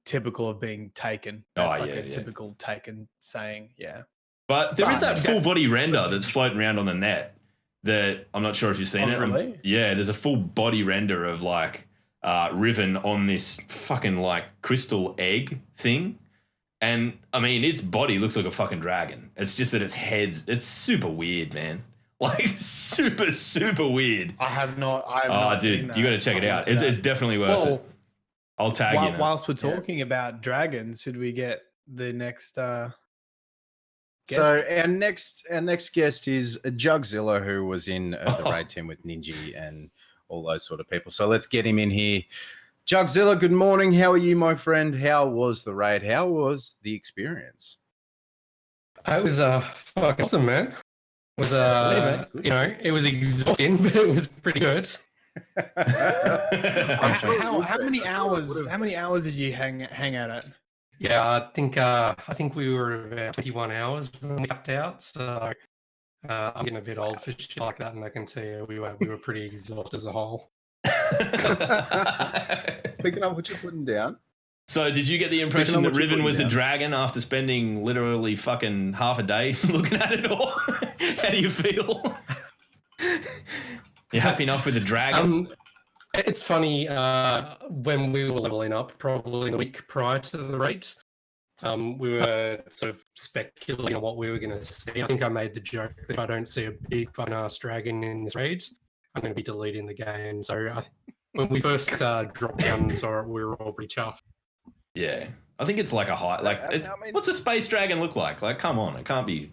typical of being taken. That's typical taken saying, yeah. But there is that full body render that's floating around on the net that I'm not sure if you've seen it. Really? Yeah, there's a full body render of like Riven on this fucking like crystal egg thing. And I mean, its body looks like a fucking dragon. It's just that its it's super weird, man. Like super, super weird. I have not dude, seen that. You got to check it out. It's definitely worth it. I'll tag you. Whilst we're talking about dragons, should we get the next guest? So our next guest is Jugzilla, who was in the raid team with Ninja and all those sort of people. So let's get him in here. Jugzilla, good morning. How are you, my friend? How was the raid? How was the experience? It was fucking awesome, man. It was it was exhausting, but it was pretty good. How many hours? How many hours did you hang out at? Yeah, I think we were about 21 hours when we tapped out. So I'm getting a bit old for shit like that, and I can tell you we were pretty exhausted as a whole. Picking up what you're putting down. So did you get the impression that Riven was a dragon after spending literally fucking half a day looking at it all? How do you feel? You happy enough with the dragon? It's funny, when we were leveling up, probably the week prior to the raid, we were sort of speculating on what we were going to see. I think I made the joke that if I don't see a big fun-ass dragon in this raid, I'm going to be deleting the game. So when we first dropped down and saw it, we were all pretty chuffed. Yeah. I think it's like a high, what's a space dragon look like? Like, come on, it can't be,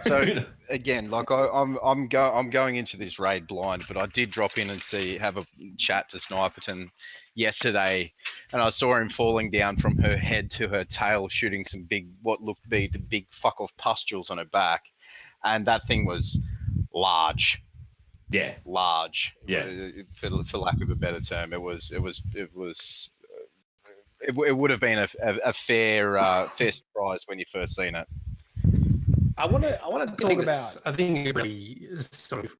So again, like I'm going into this raid blind, but I did drop in and have a chat to Sniperton yesterday, and I saw him falling down from her head to her tail, shooting some what looked to be the big fuck off pustules on her back, and that thing was large. Yeah. Large, Yeah. for lack of a better term. It would have been a fair surprise when you first seen it. I want to talk about. I think it really sort of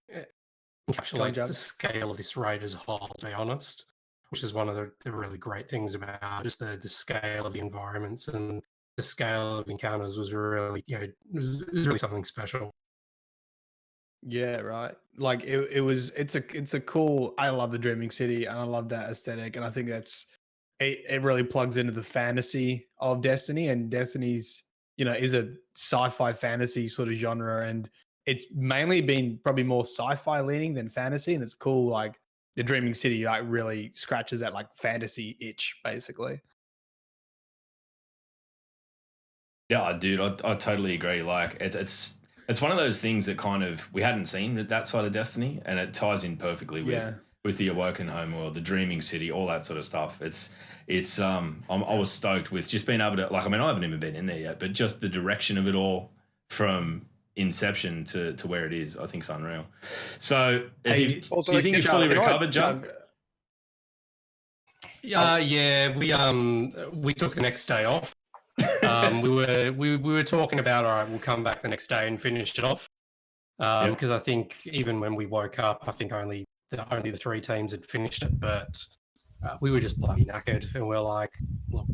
encapsulates Jug. the scale of this raid as a whole, to be honest, which is one of the really great things about just the scale of the environments and the scale of encounters was really, it was really something special. Yeah, right. Like it's a cool. I love the Dreaming City and I love that aesthetic, and I think it really plugs into the fantasy of Destiny, and Destiny's is a sci-fi fantasy sort of genre, and it's mainly been probably more sci-fi leaning than fantasy, and it's cool. Like the Dreaming City like really scratches that like fantasy itch, basically. Yeah, dude, I totally agree. Like it's one of those things that kind of we hadn't seen that side of Destiny, and it ties in perfectly with the Awoken Homeworld, the Dreaming City, all that sort of stuff. I was stoked with just being able to, like, I mean, I haven't even been in there yet, but just the direction of it all from inception to where it is, I think is unreal. So do you think you're fully recovered, Jug? Yeah, we took the next day off. We were talking about, all right, we'll come back the next day and finish it off. Because I think even when we woke up, I think only the 3 teams had finished it, but we were just bloody knackered, and we're like, look,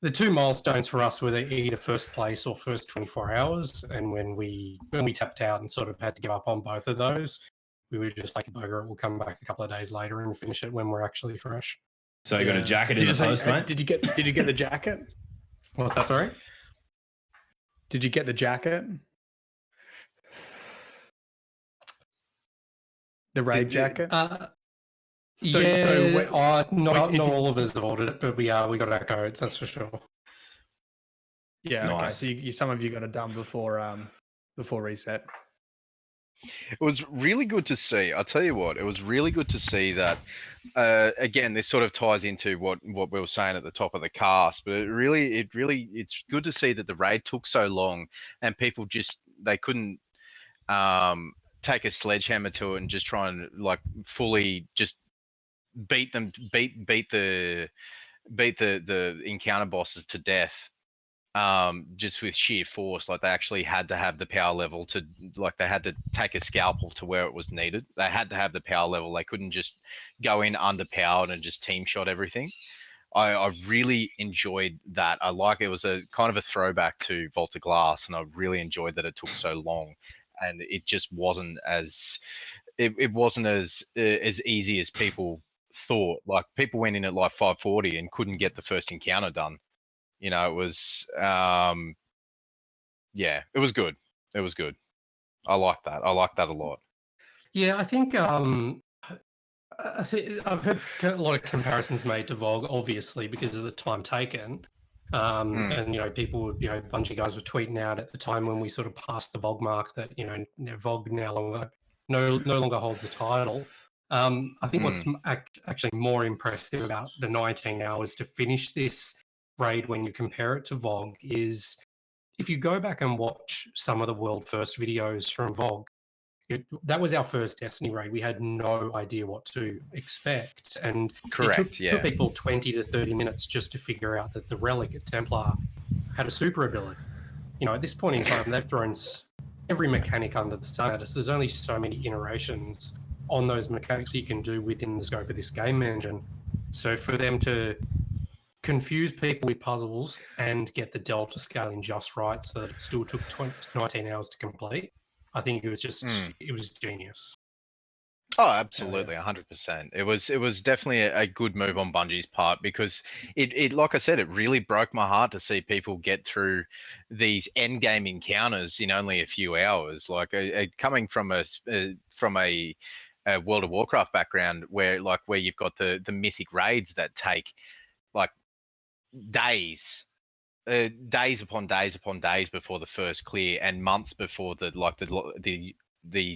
the 2 milestones for us were either first place or first 24 hours, and when we tapped out and sort of had to give up on both of those, we were just like, bugger it, we'll come back a couple of days later and finish it when we're actually fresh. So you got a jacket in the post, mate? Did you get the jacket? What's that, sorry? Did you get the jacket? The raid jacket? Not if all of us have ordered it, but we got our codes, that's for sure. Yeah, nice. Okay. So some of you got it done before reset. It was really good to see. I'll tell you what, it was really good to see that. Again, this sort of ties into what we were saying at the top of the cast, but it's good to see that the raid took so long, and people they couldn't take a sledgehammer to it and just try and like fully just beat the encounter bosses to death. Just with sheer force, like they actually had to have the power level to, like they had to take a scalpel to where it was needed. They had to have the power level. They couldn't just go in underpowered and just team shot everything. I really enjoyed that. I like it was a kind of a throwback to Vault of Glass, and I really enjoyed that it took so long, and it just wasn't as it wasn't as easy as people thought. Like people went in at like 540 and couldn't get the first encounter done. It was, yeah, it was good. It was good. I like that. I like that a lot. Yeah, I think I've heard a lot of comparisons made to VOG, obviously, because of the time taken. And, people would, Bungie guys were tweeting out at the time when we sort of passed the VOG mark that, VOG no longer holds the title. I think what's actually more impressive about the 19 hours to finish this raid when you compare it to VOG is if you go back and watch some of the world first videos from VOG, that was our first Destiny raid. We had no idea what to expect. And it took people 20 to 30 minutes just to figure out that the Relic at Templar had a super ability. At this point in time, they've thrown every mechanic under the sun at us. There's only so many iterations on those mechanics you can do within the scope of this game engine. So for them to confuse people with puzzles and get the delta scaling just right so that it still took 19 hours to complete, I think it was just it was genius. Oh, absolutely, 100%. It was definitely a good move on Bungie's part, because it like I said, it really broke my heart to see people get through these end game encounters in only a few hours. Like coming from a World of Warcraft background, where you've got the mythic raids that take like days days upon days upon days before the first clear, and months before the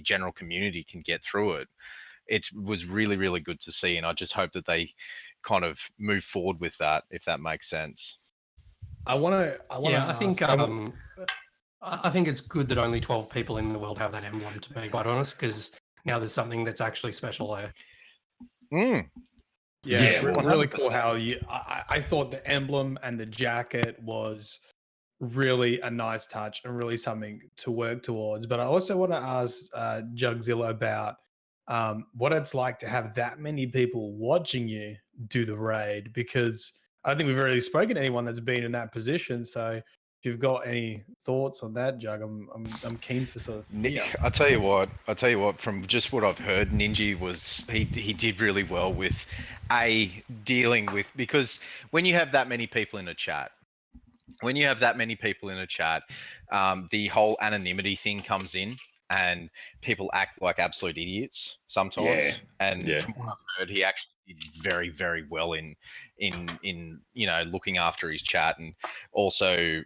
general community can get through it. It was really, really good to see, and I just hope that they kind of move forward with that, if that makes sense. I want to Yeah, ask, I think it's good that only 12 people in the world have that emblem, to be quite honest, because now there's something that's actually special there. Yeah, well, really 100%. cool how I thought the emblem and the jacket was really a nice touch and really something to work towards. But I also want to ask Jugzilla about what it's like to have that many people watching you do the raid, because I don't think we've really spoken to anyone that's been in that position. So if you've got any thoughts on that, Jug, I'm keen to sort of hear. I tell you what, from just what I've heard, Ninja was he did really well with dealing with, because when you have that many people in a chat, the whole anonymity thing comes in, and people act like absolute idiots sometimes. Yeah. And Yeah. from what I've heard, he actually did very, very well in looking after his chat, and also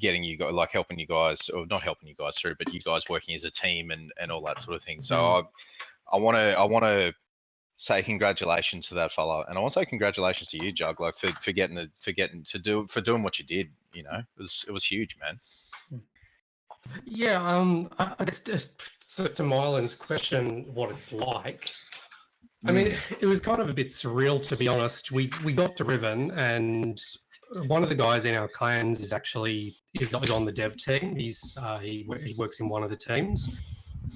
getting you guys, like helping you guys, or not helping you guys through, but you guys working as a team and all that sort of thing. So I want to say congratulations to that fella, and I want to say congratulations to you, Jug, like for doing what you did. It was huge, man. Yeah, I guess just to Mylan's question, what it's like. I mean, it was kind of a bit surreal, to be honest. We got to Riven, and one of the guys in our clans is on the dev team. He works in one of the teams,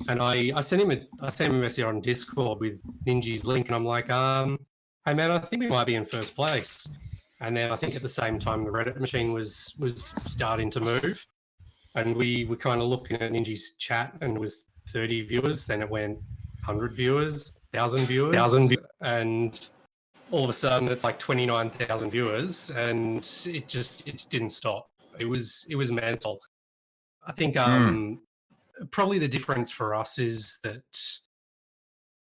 and I sent him a message on Discord with Ninja's link, and I'm like, hey man, I think we might be in first place. And then I think at the same time the Reddit machine was starting to move, and we were kind of looking at Ninja's chat, and it was 30 viewers. Then it went 100 viewers, 1,000 viewers, and all of a sudden it's like 29,000 viewers, and it just didn't stop. It was mental. I think probably the difference for us is that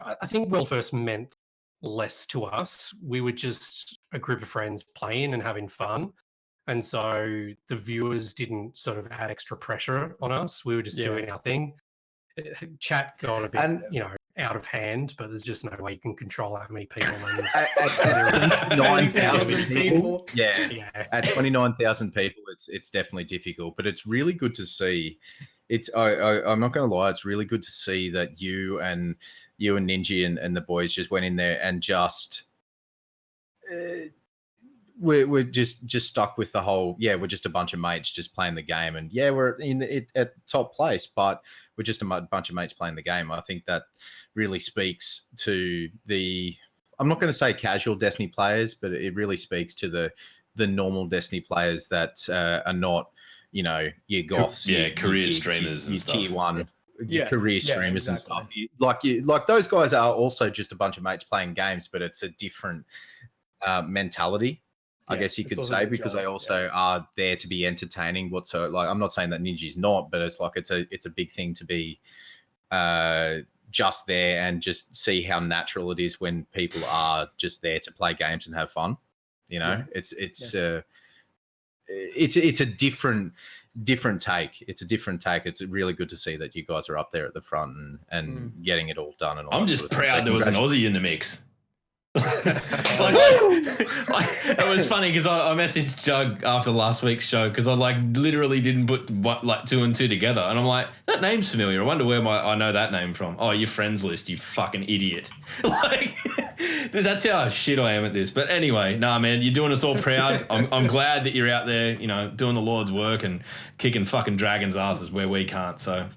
I think World First meant less to us. We were just a group of friends playing and having fun. And so the viewers didn't sort of add extra pressure on us. We were just doing our thing. Chat got a bit, out of hand, but there's just no way you can control that many people. At 9,000 people, at 29,000 people, it's definitely difficult. But it's really good to see. I'm not going to lie, it's really good to see that you and Ninja and the boys just went in there and just we're just stuck with the whole, we're just a bunch of mates just playing the game, and we're at top place, but we're just a bunch of mates playing the game. I think that really speaks to I'm not going to say casual Destiny players, but it really speaks to the normal Destiny players that are not, your goths, career streamers, your and tier stuff. one, career streamers exactly. and stuff. Like those guys are also just a bunch of mates playing games, but it's a different mentality, I guess you could say, because they also are there to be entertaining. I'm not saying that Ninja's not, but it's like it's a big thing to be just there and just see how natural it is when people are just there to play games and have fun. It's a different take. It's a different take. It's really good to see that you guys are up there at the front and getting it all done. And all I'm that just sort of thing. proud there was an Aussie in the mix. It was funny because I messaged Jug after last week's show because I literally didn't put two and two together, and I'm like, that name's familiar. I wonder where I know that name from. Oh, your friends list, you fucking idiot. That's how shit I am at this. But anyway, nah, man, you're doing us all proud. I'm glad that you're out there, doing the Lord's work and kicking fucking dragons' asses where we can't. So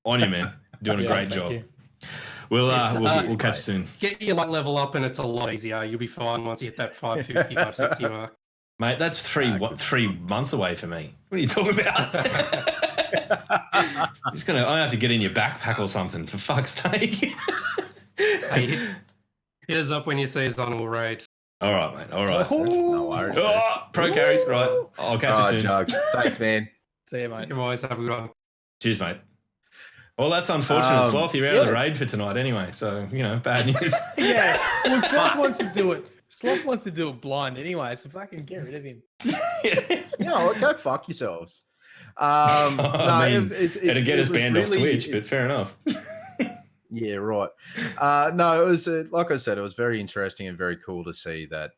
on you, man, doing a great job. You. We'll catch you soon. Get your level up, and it's a lot easier. You'll be fine once you hit that 550, 560 mark. Mate, that's 3 months away for me. What are you talking about? I have to get in your backpack or something, for fuck's sake. Hey, hit us up when you see us on a raid. All right, mate. All right. No worries. Pro carries, right. I'll catch you soon. Jugs. Thanks, man. See you, mate. You guys have a good one. Cheers, mate. Well, that's unfortunate. Sloth, you're out of the raid for tonight anyway, so, bad news. Well, Sloth wants to do it. Sloth wants to do it blind anyway, so fucking get rid of him. Go fuck yourselves. I mean, it'd get us banned off Twitch, but it's- fair enough. Yeah, right. No, it was like I said, it was very interesting and very cool to see that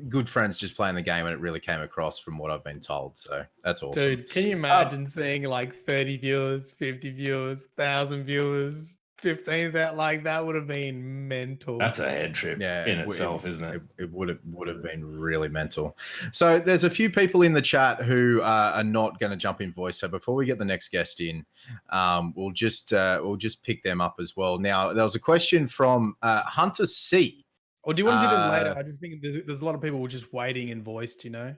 good friends just playing the game, and it really came across from what I've been told. So that's awesome. Dude, can you imagine seeing like 30 viewers, 50 viewers, 1,000 viewers, 15? That would have been mental. That's a head trip in itself, isn't it? It would have been really mental. So there's a few people in the chat who are not going to jump in voice. So before we get the next guest in, we'll just pick them up as well. Now there was a question from Hunter C. Or do you want to do them later? I just think there's a lot of people who are just waiting in voice, you know?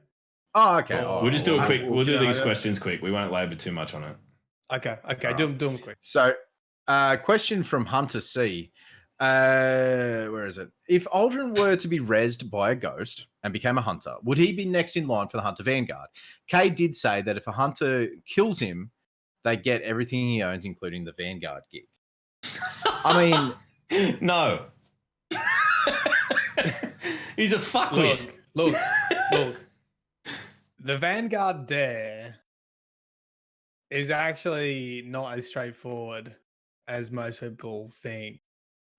Oh, okay. We'll just do a quick. We'll do these questions quick. We won't labor too much on it. Okay. Do them quick. So, question from Hunter C. Where is it? If Aldrin were to be rezzed by a ghost and became a hunter, would he be next in line for the Hunter Vanguard? Kay did say that if a hunter kills him, they get everything he owns, including the Vanguard gig. I mean, no. He's a fuckwit. Look. The Vanguard Dare is actually not as straightforward as most people think.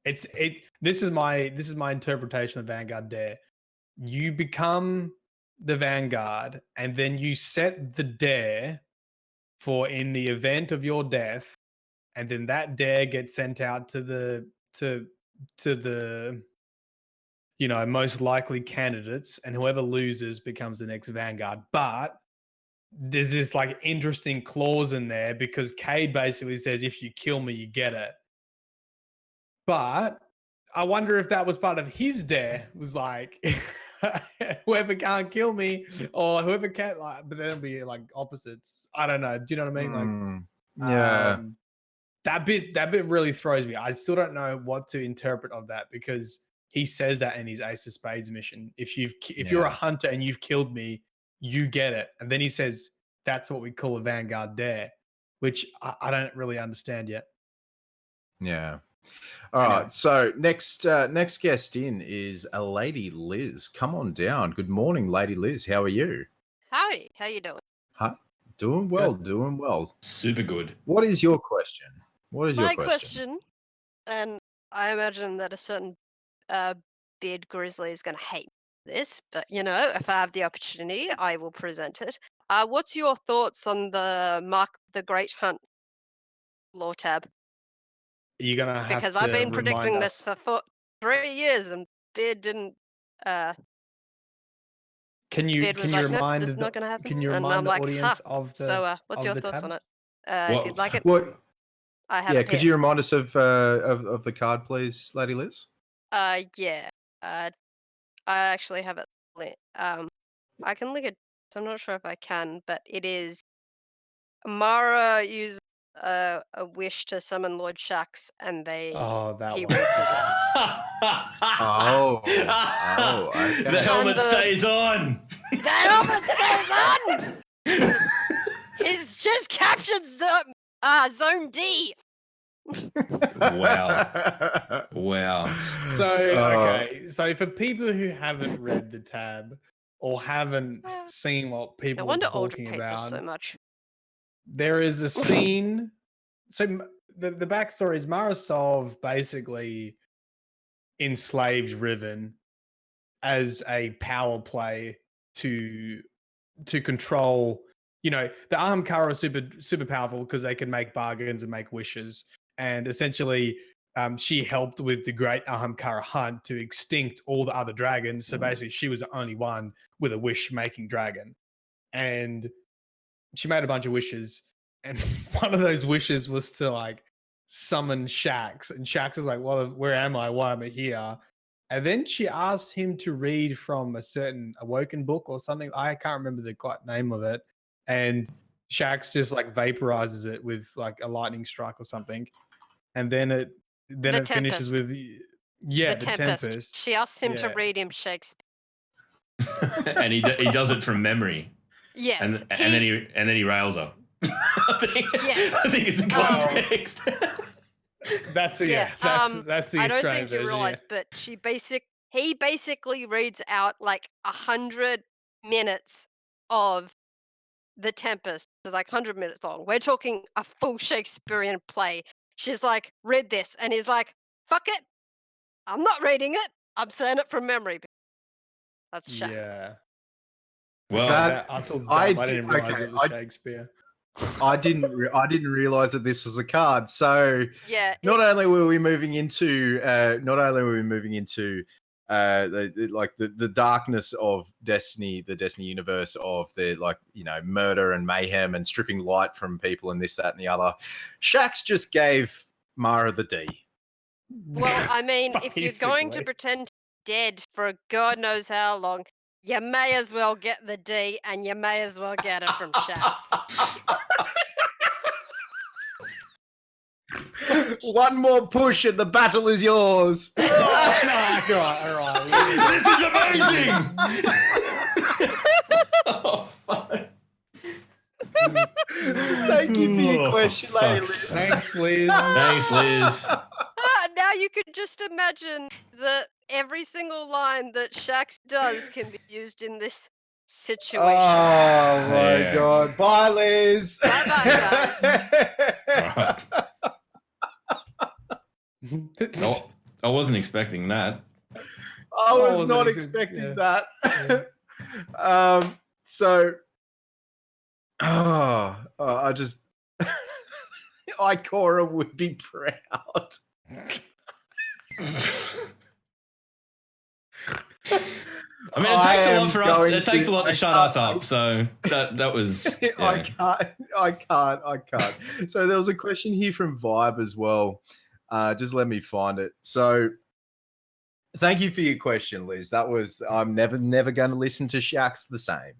This is my interpretation of Vanguard Dare. You become the Vanguard, and then you set the dare for in the event of your death, and then that dare gets sent out to the most likely candidates, and whoever loses becomes the next Vanguard. But there's this like interesting clause in there because Cade basically says, if you kill me, you get it. But I wonder if that was part of his dare, was like, whoever can't kill me or whoever can, like, but then it'll be like opposites. I don't know. Do you know what I mean? Like, yeah. That bit really throws me. I still don't know what to interpret of that because he says that in his Ace of Spades mission. If you're a hunter and you've killed me, you get it. And then he says that's what we call a Vanguard Dare, which I don't really understand yet. Yeah. All right. So next guest in is a Lady Liz. Come on down. Good morning, Lady Liz. How are you? Howdy. How you doing? Huh? Doing well. Doing well. Super good. What is your question? My question, and I imagine that a certain beard grizzly is going to hate this, but if I have the opportunity, I will present it. What's your thoughts on the Mark the Great Hunt lore tab? You're gonna have because to I've been predicting remind this for 3 years, and Beard didn't. Can you remind this is not going to happen? Can you remind the audience of the? So, what's your thoughts on it? If you'd like it, I have. Yeah, it could here. you remind us of the card, please, Lady Liz? Yeah. I actually have it. I can link it. So I'm not sure if I can, but it is. Mara uses a wish to summon Lord Shax, and he one. wins some okay. The helmet stays on. The helmet stays on. He's just captured Zone D. Wow. So for people who haven't read the tab or haven't seen what people are talking about, so much. There is a scene. So the backstory is Mara Sov basically enslaved Riven as a power play to control. The Ahamkara are super powerful because they can make bargains and make wishes. And essentially, she helped with the Great Ahamkara Hunt to extinct all the other dragons. So basically, she was the only one with a wish-making dragon. And she made a bunch of wishes. And one of those wishes was to, summon Shax. And Shax is like, well, where am I? Why am I here? And then she asked him to read from a certain Awoken book or something. I can't remember the name of it. And Shax just, vaporizes it with, a lightning strike or something. And then it finishes with the Tempest. She asks him to read him Shakespeare, and he does it from memory. Yes, and then he rails her. I think it's the context. That's Yeah, that's the I don't Australian think you version. realize, but he basically reads out like 100 minutes of The Tempest. It's like 100 minutes long. We're talking a full Shakespearean play. She's like, read this, and he's like, fuck it, I'm not reading it. I'm saying it from memory. That's Shaq. Yeah. Well, That- I feel dumb. I I di- didn't realize okay, it was Shakespeare. I didn't realize that this was a card. So Yeah, not only were we moving into the darkness of Destiny, the Destiny universe of the murder and mayhem and stripping light from people and this, that, and the other. Shax just gave Mara the D. well, I mean, if you're going to Basically. pretend dead for God knows how long, you may as well get the D, and you may as well get it from Shax. One more push and the battle is yours. All right. this is amazing. Oh, fuck. Thank you for your Oh, question, for Lady fuck's Liz. Thanks, Liz. Thanks, Liz. Now you could just imagine that every single line that Shax does can be used in this situation. Oh my Yeah. god. Bye, Liz. Bye-bye, Alright. No, I wasn't expecting that. I was wasn't not expecting- expecting that. So, I just, Ikora would be proud. I mean, it I takes a am lot for us. going It takes to- a lot to I shut can't- us up. So that was. I Yeah. can't. So there was a question here from Vibe as well. Just let me find it. So thank you for your question, Liz. I'm never going to listen to Shax the same.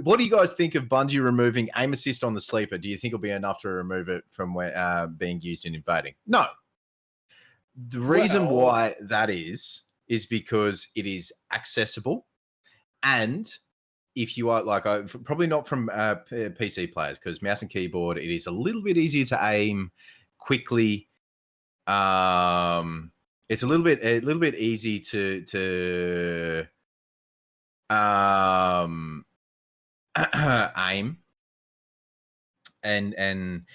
What do you guys think of Bungie removing aim assist on the sleeper? Do you think it'll be enough to remove it from being used in invading? No. The reason Well- why that is because it is accessible, and if you are probably not from PC players, because mouse and keyboard, it is a little bit easier to aim quickly. It's a little bit easy to aim, and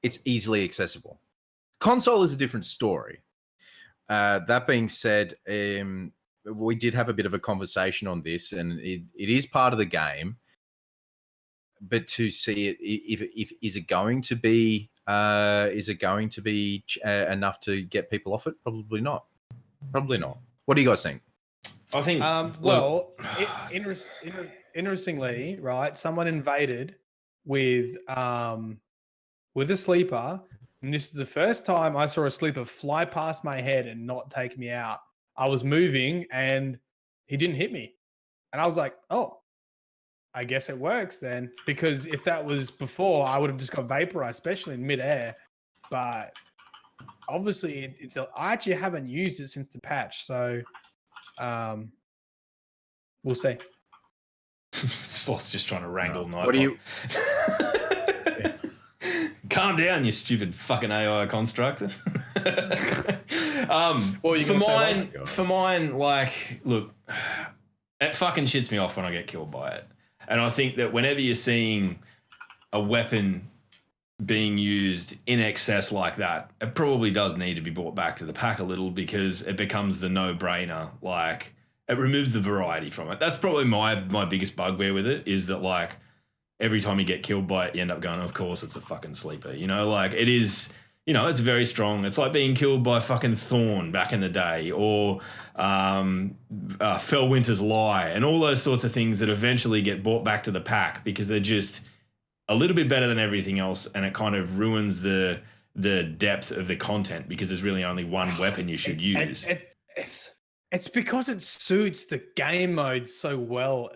it's easily accessible. Console is a different story. That being said, we did have a bit of a conversation on this, and it is part of the game. But to see it, if is it going to be enough to get people off it? Probably not. Probably not. What do you guys think? I think. Well, interestingly, right? Someone invaded with a sleeper, and this is the first time I saw a sleeper fly past my head and not take me out. I was moving, and he didn't hit me, and I was like, "Oh, I guess it works then." Because if that was before, I would have just got vaporized, especially in midair. But obviously, I actually haven't used it since the patch, so we'll see. Sloth's just trying to wrangle Nightbot. What do you? Calm down, you stupid fucking AI construct. What were you gonna say, for mine, like, look, it fucking shits me off when I get killed by it. And I think that whenever you're seeing a weapon being used in excess like that, it probably does need to be brought back to the pack a little, because it becomes the no-brainer. Like, it removes the variety from it. That's probably my biggest bugbear with it, is that, like, every time you get killed by it, you end up going, of course, it's a fucking sleeper. You know, like, it is, you know, it's very strong. It's like being killed by fucking Thorn back in the day, or Fellwinter's Lie, and all those sorts of things that eventually get brought back to the pack because they're just a little bit better than everything else, and it kind of ruins the depth of the content, because there's really only one weapon you should use. It's because it suits the game mode so well.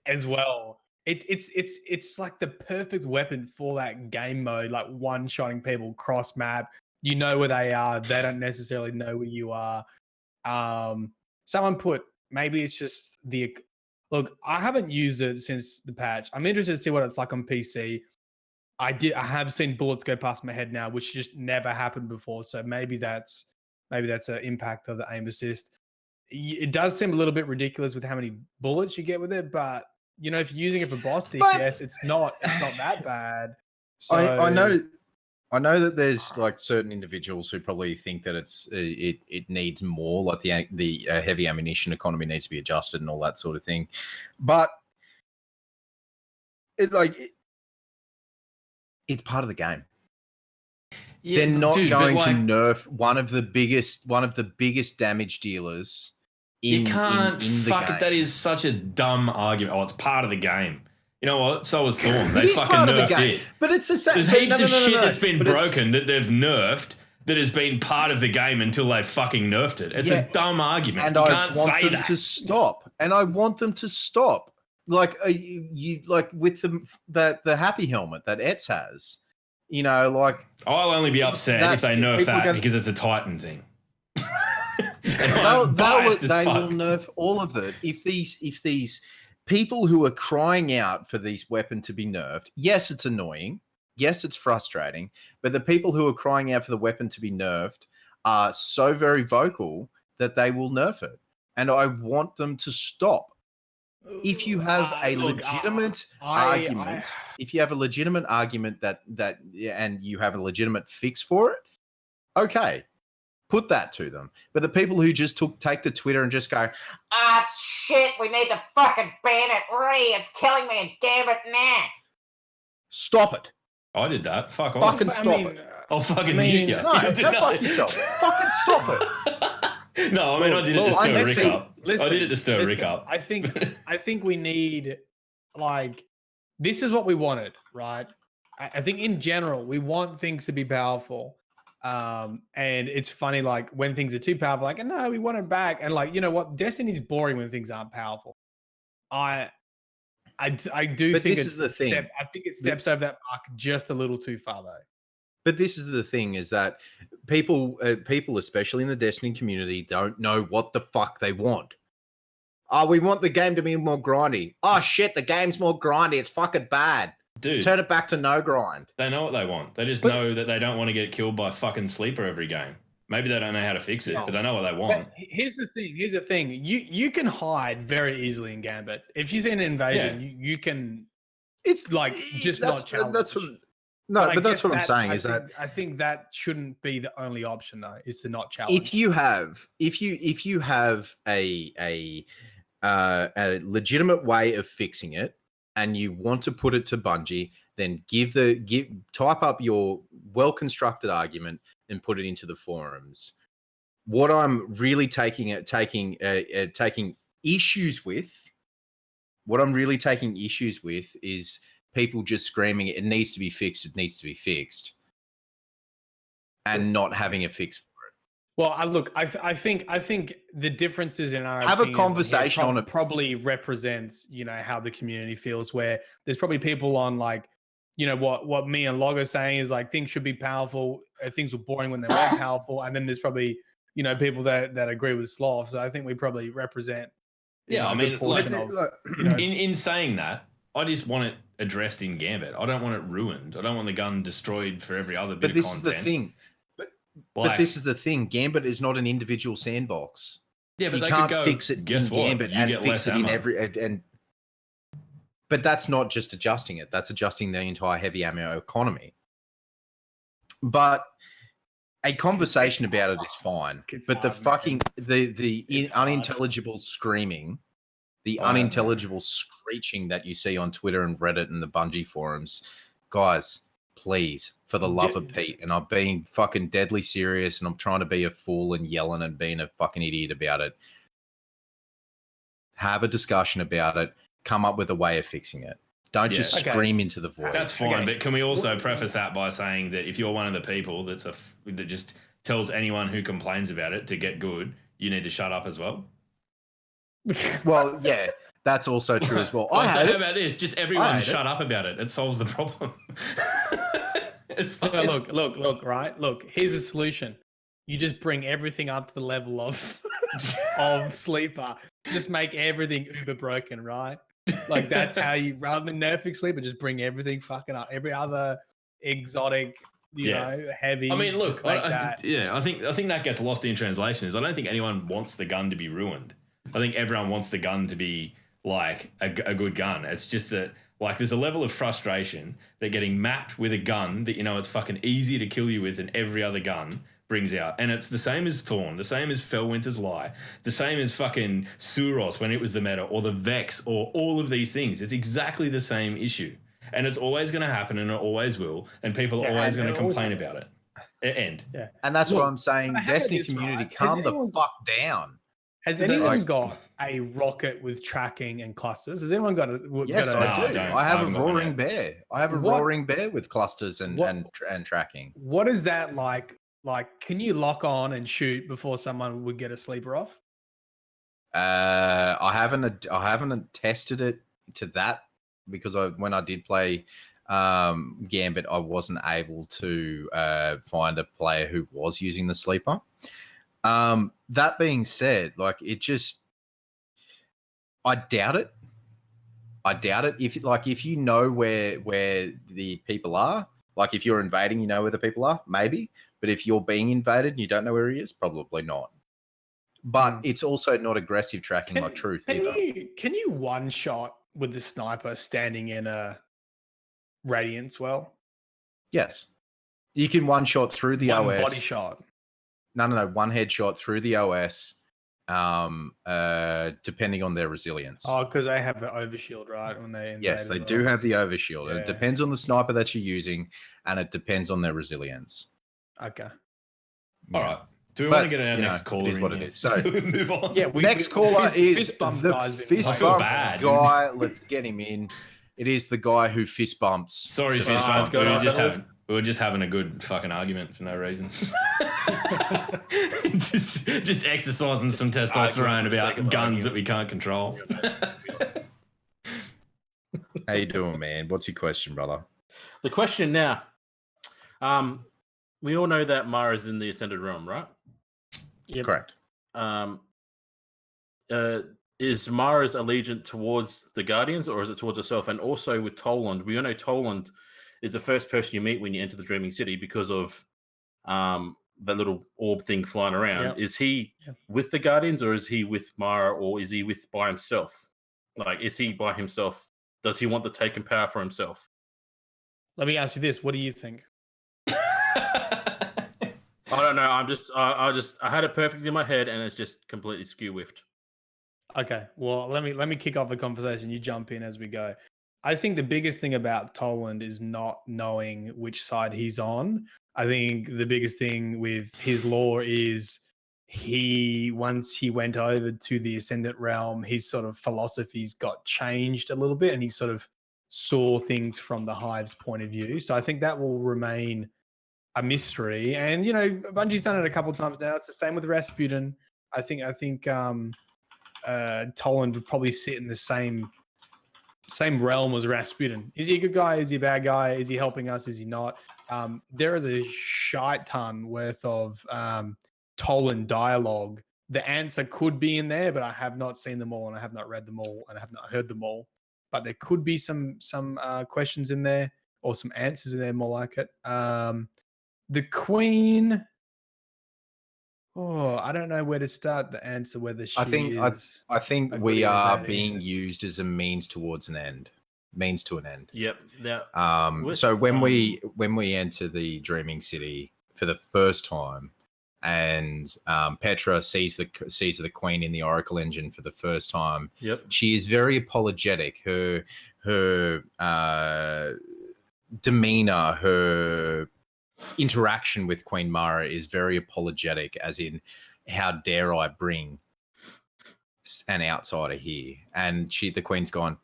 As well. It's like the perfect weapon for that game mode, like one-shotting people cross map. You know where they are. They don't necessarily know where you are. Someone put, maybe it's just look, I haven't used it since the patch. I'm interested to see what it's like on PC. I have seen bullets go past my head now, which just never happened before. So maybe that's an impact of the aim assist. It does seem a little bit ridiculous with how many bullets you get with it, but if you're using it for boss DPS, it's not that bad. So I know that there's like certain individuals who probably think that it needs more, like the heavy ammunition economy needs to be adjusted and all that sort of thing, but it's part of the game. Yeah, they're not dude, going but, to like, nerf one of the biggest damage dealers you can't in the fuck game. it. That is such a dumb argument. Oh, it's part of the game. You know what? So was Thorn. It They is fucking part of the nerfed game, it. but it's the same. There's but heaps of shit that's been but it's- broken that they've nerfed that has been part of the game until they fucking nerfed it. It's a dumb argument. And you I can't want say them that. to stop. And I want them to stop. Like you like with the happy helmet that Etz has. Like I'll only be upset if they nerf that because it's a Titan thing. they will nerf all of it if these people who are crying out for these weapon to be nerfed. Yes, it's annoying. Yes, it's frustrating. But the people who are crying out for the weapon to be nerfed are so very vocal that they will nerf it. And I want them to stop. If you have a legitimate argument, if you have a legitimate argument that and you have a legitimate fix for it, okay, put that to them. But the people who just take to Twitter and just go, it's shit, we need to fucking ban it, it's killing me, and damn it, nah. Stop it. I did that. Fuck off. Fucking stop it. I'll fucking mute you. No, go fuck yourself. Fucking stop it. No, I mean, I did it to stir Rick up. I did it to stir Rick up. I think we need, this is what we wanted, right? I think in general, we want things to be powerful. And it's funny, when things are too powerful, no, we want it back. And you know what? Destiny's boring when things aren't powerful. I do but think this is the thing. I think it steps over that mark just a little too far, though. But this is the thing: is that people, especially in the Destiny community, don't know what the fuck they want. Oh, we want the game to be more grindy. Oh shit, the game's more grindy. It's fucking bad. Dude, turn it back to no grind. They know what they want. They just know that they don't want to get killed by fucking sleeper every game. Maybe they don't know how to fix it, but they know what they want. But here's the thing. You can hide very easily in Gambit. If you see an invasion, you can. It's just not challenge. That's what I'm saying. I think that shouldn't be the only option, though, is to not challenge. If you have a legitimate way of fixing it, and you want to put it to Bungie, then type up your well-constructed argument and put it into the forums. What I'm really taking issues with, is people just screaming, "It needs to be fixed. It needs to be fixed," and not having a fix for it. Well, I think the differences in our have a conversation on it. Probably represents how the community feels. Where there's probably people on what me and Log are saying is things should be powerful. Things were boring when they weren't powerful, and then there's probably people that agree with Sloth. So I think we probably represent. Yeah, I mean, in saying that, I just want it addressed in Gambit. I don't want it ruined. I don't want the gun destroyed for every other bit of content. But this is the thing. But this is the thing. Gambit is not an individual sandbox. Yeah, but you can't fix it in Gambit and fix it in every. But that's not just adjusting it. That's adjusting the entire heavy ammo economy. But a conversation about it is fine. But the fucking the unintelligible screaming, the unintelligible screeching that you see on Twitter and Reddit and the Bungie forums, guys, please, for the love of Pete, and I'm being fucking deadly serious, and I'm trying to be a fool and yelling and being a fucking idiot about it. Have a discussion about it. Come up with a way of fixing it. Don't just scream into the void. That's fine, but can we also preface that by saying that if you're one of the people that just tells anyone who complains about it to get good, you need to shut up as well? Well, yeah, that's also true as well. How about this? Just everyone shut up about it. It solves the problem. Look, right? Look, here's a solution. You just bring everything up to the level of Sleeper. Just make everything uber broken, right? Like that's how you, rather than nerfing sleeper, just bring everything fucking up. Every other exotic, you know, heavy. I mean, look, just make that. I think that gets lost in translation. Is I don't think anyone wants the gun to be ruined. I think everyone wants the gun to be like a good gun. It's just that like there's a level of frustration that getting mapped with a gun that you know it's fucking easy to kill you with than every other gun brings out. And it's the same as Thorn, the same as Fellwinter's Lie, the same as fucking Suros when it was the meta, or the Vex, or all of these things. It's exactly the same issue. And it's always going to happen, and it always will, and people are always going to complain about it. End. Yeah. And that's Look, what I'm saying. I have Destiny this, community, right? Has calm the anyone- fuck down. Has anyone got a rocket with tracking and clusters? Has anyone got a? Yes, got I do. I have a roaring bear. I have a What- roaring bear with clusters and tracking. What is that like? Like, can you lock on and shoot before someone would get a sleeper off? I haven't tested it to that because when I did play Gambit, I wasn't able to find a player who was using the sleeper. That being said, like I doubt it. I doubt it. If you know where the people are, like if you're invading, you know where the people are, maybe. But if you're being invaded and you don't know where he is, probably not. But it's also not aggressive tracking like Truth either. Can you one shot with the sniper standing in a radiance well? Yes. You can one shot through the One OS. body shot. No, one headshot through the OS, depending on their resilience. Oh, because they have the overshield, right? When they Yes, they do have the overshield. And Yeah. it depends on the sniper that you're using, and it depends on their resilience. Okay. All right. Do we But, want to get our you know, next caller? it is what in it here? is. So- Do we move on. Yeah, Next caller is fist bump the guy's been fist I feel bump bad. guy. Let's get him in. It is the guy who fist bumps. Sorry, the fist fist bump. bump. We were just having a good fucking argument for no reason. just exercising some testosterone about guns that we can't control. How you doing, man? What's your question, brother? The question now, we all know that Mara's in the Ascended Realm, right? Yep. Correct. Is Mara's allegiance towards the Guardians, or is it towards herself? And also with Toland, we all know Toland is the first person you meet when you enter the Dreaming City because of that little orb thing flying around. Yep. Is he with the Guardians, or is he with Mara, or is he by himself? Like, is he by himself? Does he want the taken power for himself? Let me ask you this: what do you think? I don't know. I had it perfectly in my head, and it's just completely skew whiffed. Okay, well, let me kick off the conversation. You jump in as we go. I think the biggest thing about Toland is not knowing which side he's on. I think the biggest thing with his lore is once he went over to the Ascendant Realm, his sort of philosophies got changed a little bit, and he sort of saw things from the Hive's point of view. So I think that will remain a mystery. And you know, Bungie's done it a couple of times now. It's the same with Rasputin. I think Toland would probably sit in the same realm as Rasputin. Is he a good guy? Is he a bad guy? Is he helping us? Is he not? There is a shite ton worth of Toland dialogue. The answer could be in there, but I have not seen them all, and I have not read them all, and I have not heard them all. But there could be some questions in there, or some answers in there, more like it. The Queen. Oh, I don't know where to start the answer. Whether she I think a we goody or a are baddie. being used as a means towards an end. Means to an end. Yep. Now, So when we enter the Dreaming City for the first time, and Petra sees the Queen in the Oracle engine for the first time, yep, she is very apologetic. Her demeanor, her interaction with Queen Mara is very apologetic, as in, how dare I bring an outsider here? And the Queen's gone,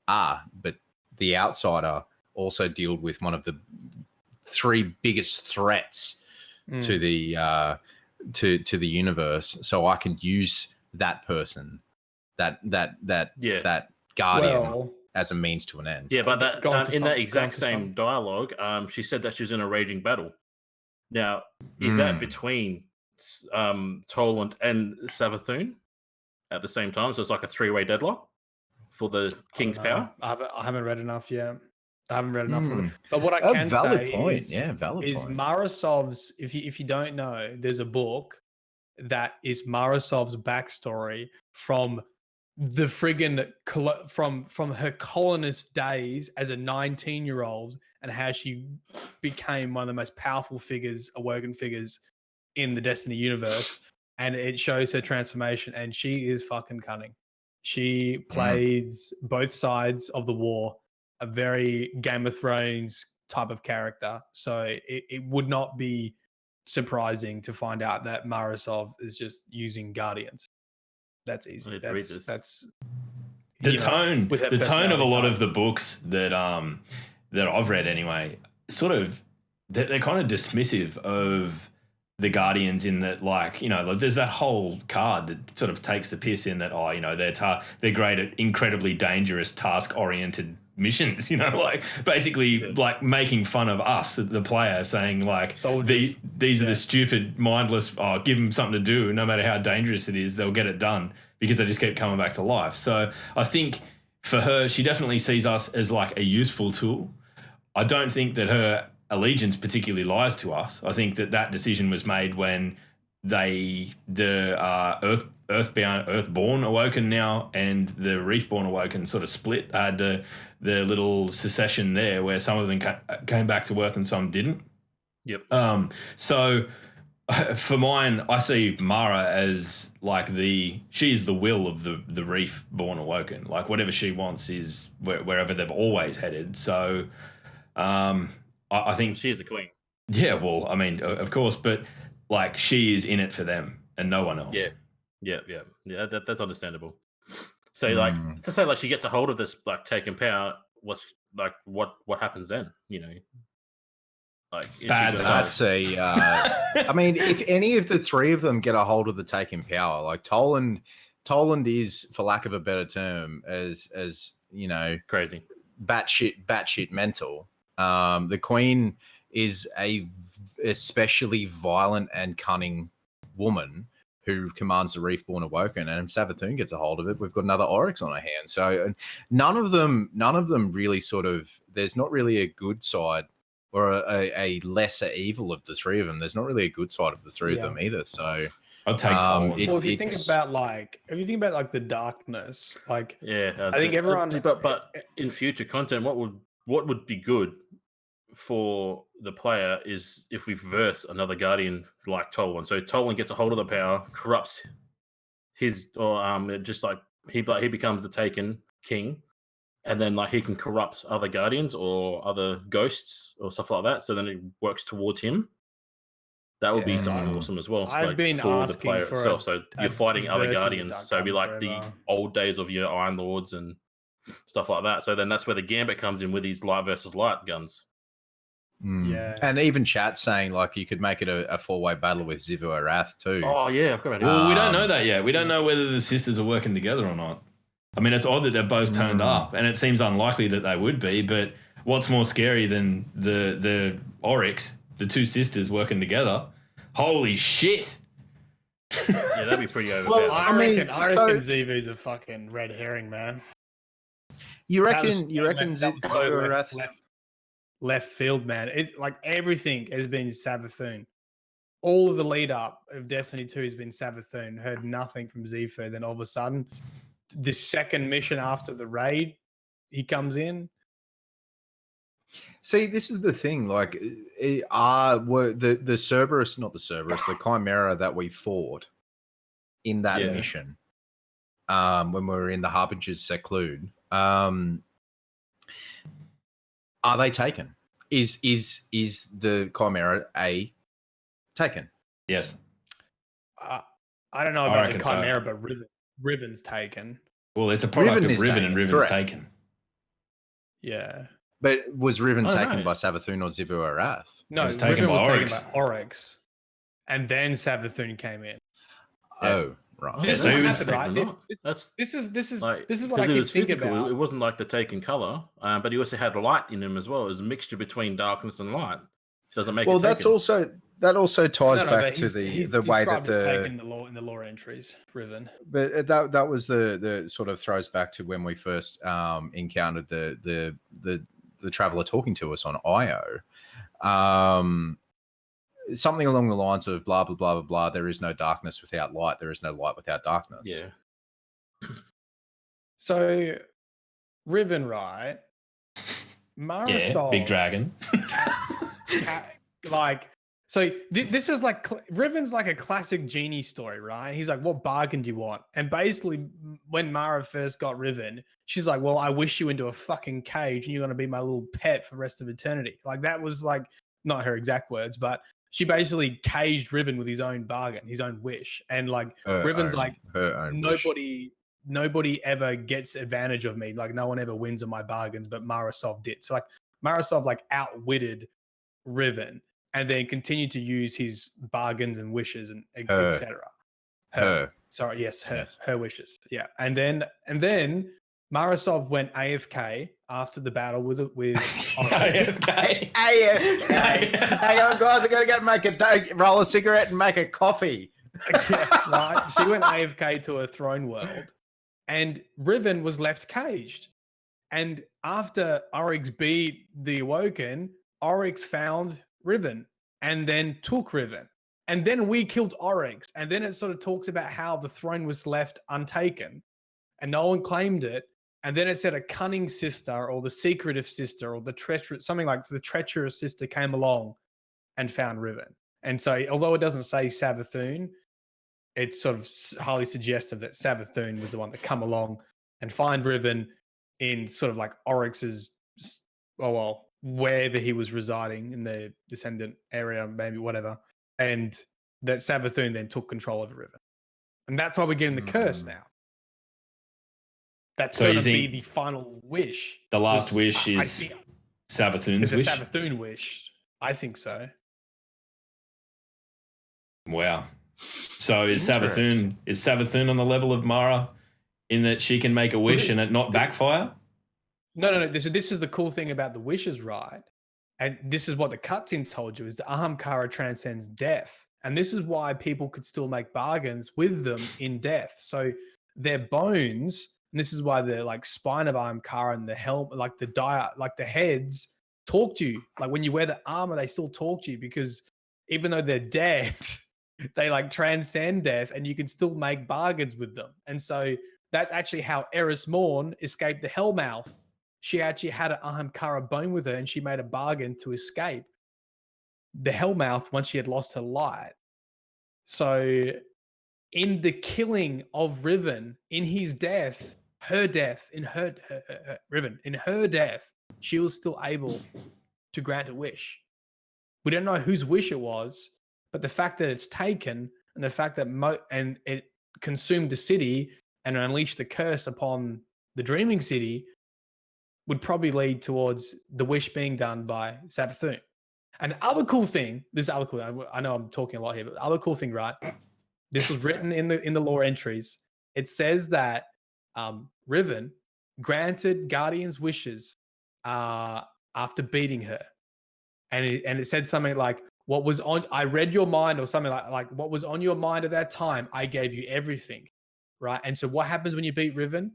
but the outsider also dealt with one of the three biggest threats to the to the universe, so I can use that person, that guardian, as a means to an end. Yeah, but in that exact Go on, same dialogue, she said that she's in a raging battle. Now, is that between Toland and Savathun at the same time? So it's like a three-way deadlock? for the King's power. I haven't read enough yet. I haven't read enough of it. Hmm. But what I A can valid say point. is, Yeah, valid is point. Marasov's. If you don't know, there's a book that is Marasov's backstory from the friggin' from her colonist days as a 19-year-old and how she became one of the most powerful figures, awoken figures in the Destiny universe. And it shows her transformation, and she is fucking cunning. She plays both sides of the war, a very Game of Thrones type of character. So it would not be surprising to find out that Marasov is just using Guardians. That's easy. I need to read this. That's The you know, tone, with her the tone of a personality lot type. of the books that I've read anyway, sort of they're kind of dismissive of the Guardians in that, like, you know, like there's that whole card that sort of takes the piss in that, oh, you know, they're great at incredibly dangerous task oriented missions, you know, like basically like making fun of us, the player, saying like Soldiers. these are the stupid, mindless, oh, give them something to do, no matter how dangerous it is, they'll get it done because they just keep coming back to life. So I think for her, she definitely sees us as like a useful tool. I don't think that her allegiance particularly lies to us. I think that decision was made when the Earthborn Awoken now and the Reefborn Awoken sort of split. The little secession there where some of them came back to Earth and some didn't. Yep. So for mine, I see Mara as like she's the will of the Reefborn Awoken. Like whatever she wants is wherever they've always headed. So I think She is the queen. yeah, well, I mean, of course, but like she is in it for them and no one else. Yeah. That's understandable. So like to say like she gets a hold of this like taken power, what's like what happens then? You know, like is she Bad gonna- stuff. That's I mean, if any of the three of them get a hold of the taken power, like Toland is, for lack of a better term, as you know, crazy, batshit mental. The Queen is a especially violent and cunning woman who commands the Reefborn Awoken, and if Savathun gets a hold of it, we've got another Oryx on our hands. So none of them really sort of. There's not really a good side or a lesser evil of the three of them. There's not really a good side of the three of them either. So I'll take Toland. Well, if you think about like the darkness, like yeah, I think everyone. But in future content, what would be good for the player is if we verse another Guardian like Toland. So Toland gets a hold of the power, corrupts his, or just like he becomes the Taken King, and then like he can corrupt other Guardians or other ghosts or stuff like that. So then it works towards him. That would be something awesome as well. I've like, been for the asking player for itself. So you're fighting other versus Guardians. So it'd be like the old days of your Iron Lords and stuff like that. So then that's where the Gambit comes in with these light versus light guns. Yeah, and even chat saying like you could make it a four-way battle with Zivu Arath too. Oh yeah, I've got it. Well, we don't know that yet. We don't know whether the sisters are working together or not. I mean, it's odd that they're both turned up, and it seems unlikely that they would be. But what's more scary than the Oryx, the two sisters working together? Holy shit! Yeah, that'd be pretty overpowered. Well, I reckon Zivu's a fucking red herring, man. You reckon? That was so left field, man. It like everything has been Savathun. All of the lead up of Destiny 2 has been Savathun. Heard nothing from Zifu. Then all of a sudden, the second mission after the raid, he comes in. See, this is the thing. Like, were the Cerberus, not the Cerberus, the Chimera that we fought in that mission, when we were in the Harbinger's Seclude, are they taken? Is the Chimera taken? Yes. I don't know about the Chimera, but Riven's taken. Well, it's a product Riven of Riven, and Riven's correct. taken. Yeah. But was Riven taken know. by Savathun or Zivu Arath? No, It was taken Riven by was Oryx. taken by Oryx. And then Savathun came in. Oh, right. Yeah, This so is he what was happened, right? That's This is like, this is what I 'cause it keep was thinking physical. about. It wasn't like the taken color, but he also had light in him as well. It was a mixture between darkness and light. Doesn't make Well, it that's taken. that also ties No, back but to he's the way that described as taken in the lore entries, Riven. but that was the sort of throws back to when we first encountered the traveler talking to us on Io. Something along the lines of blah blah blah blah blah. There is no darkness without light. There is no light without darkness. Yeah. So, Riven, right? Marisol, big dragon. This is like Riven's like a classic genie story, right? He's like, "What bargain do you want?" And basically, when Mara first got Riven, she's like, "Well, I wish you into a fucking cage, and you're gonna be my little pet for the rest of eternity." Like that was like not her exact words, but she basically caged Riven with his own bargain, his own wish, and like Riven's like, her own wish. nobody ever gets advantage of me. Like no one ever wins on my bargains, but Marasov did. So like Marasov like outwitted Riven and then continued to use his bargains and wishes and etc. Her wishes. Yeah. And then Marasov went AFK after the battle with AFK. Hang on, guys. I gotta roll a cigarette and make a coffee. Yeah, right. She went AFK to a throne world. And Riven was left caged. And after Oryx beat the Awoken, Oryx found Riven and then took Riven. And then we killed Oryx. And then it sort of talks about how the throne was left untaken and no one claimed it. And then it said a cunning sister or the secretive sister or the treacherous, something like the treacherous sister came along and found Riven. And so, although it doesn't say Savathun, it's sort of highly suggestive that Savathun was the one that come along and find Riven in sort of like Oryx's, wherever he was residing in the descendant area, maybe whatever. And that Savathun then took control of the Riven. And that's why we're getting the curse now. That's going to be the final wish. The last wish is Savathun's wish? It's a Savathun wish. I think so. Wow. So is Savathun on the level of Mara in that she can make a wish and it not backfire? No. This is the cool thing about the wishes, right? And this is what the cutscenes told you, is the Ahamkara transcends death. And this is why people could still make bargains with them in death. So their bones, and this is why the like spine of Ahamkara and the helm, like the heads talk to you. Like when you wear the armor, they still talk to you because even though they're dead, they like transcend death and you can still make bargains with them. And so that's actually how Eris Morn escaped the Hellmouth. She actually had an Ahamkara bone with her and she made a bargain to escape the Hellmouth once she had lost her light. So in the killing of Riven, in his death, Riven, in her death, she was still able to grant a wish. We don't know whose wish it was, but the fact that it's taken and the fact that and it consumed the city and unleashed the curse upon the Dreaming City would probably lead towards the wish being done by Savathun. And the other cool thing, I know I'm talking a lot here, but the other cool thing, right? This was written in the lore entries. It says that Riven granted Guardian's wishes after beating her. And it said something like, I read your mind, or something like what was on your mind at that time, I gave you everything, right? And so what happens when you beat Riven?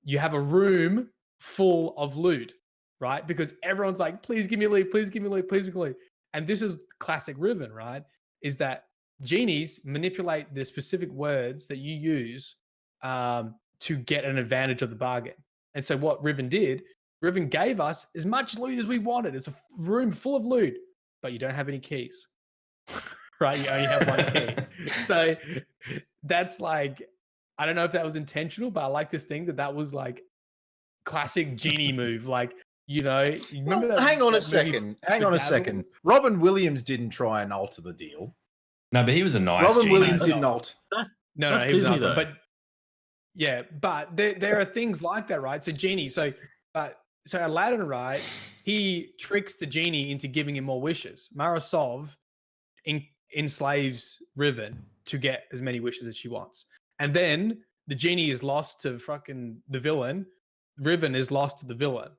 You have a room full of loot, right? Because everyone's like, please give me loot, please give me loot, please give me loot. And this is classic Riven, right? Is that genies manipulate the specific words that you use to get an advantage of the bargain. And so what Riven did, Riven gave us as much loot as we wanted. It's a room full of loot, but you don't have any keys, right? You only have one key. So that's like, I don't know if that was intentional, but I like to think that was like classic genie move. Like, you know, remember that? Hang on a second. Robin Williams didn't try and alter the deal. No, but he was a nice Robin genie. Williams didn't alter. No, he was a nice one. But yeah, but there are things like that, right? So genie, so Aladdin, right? He tricks the genie into giving him more wishes. Marasov enslaves Riven to get as many wishes as she wants. And then the genie is lost to fucking the villain. Riven is lost to the villain.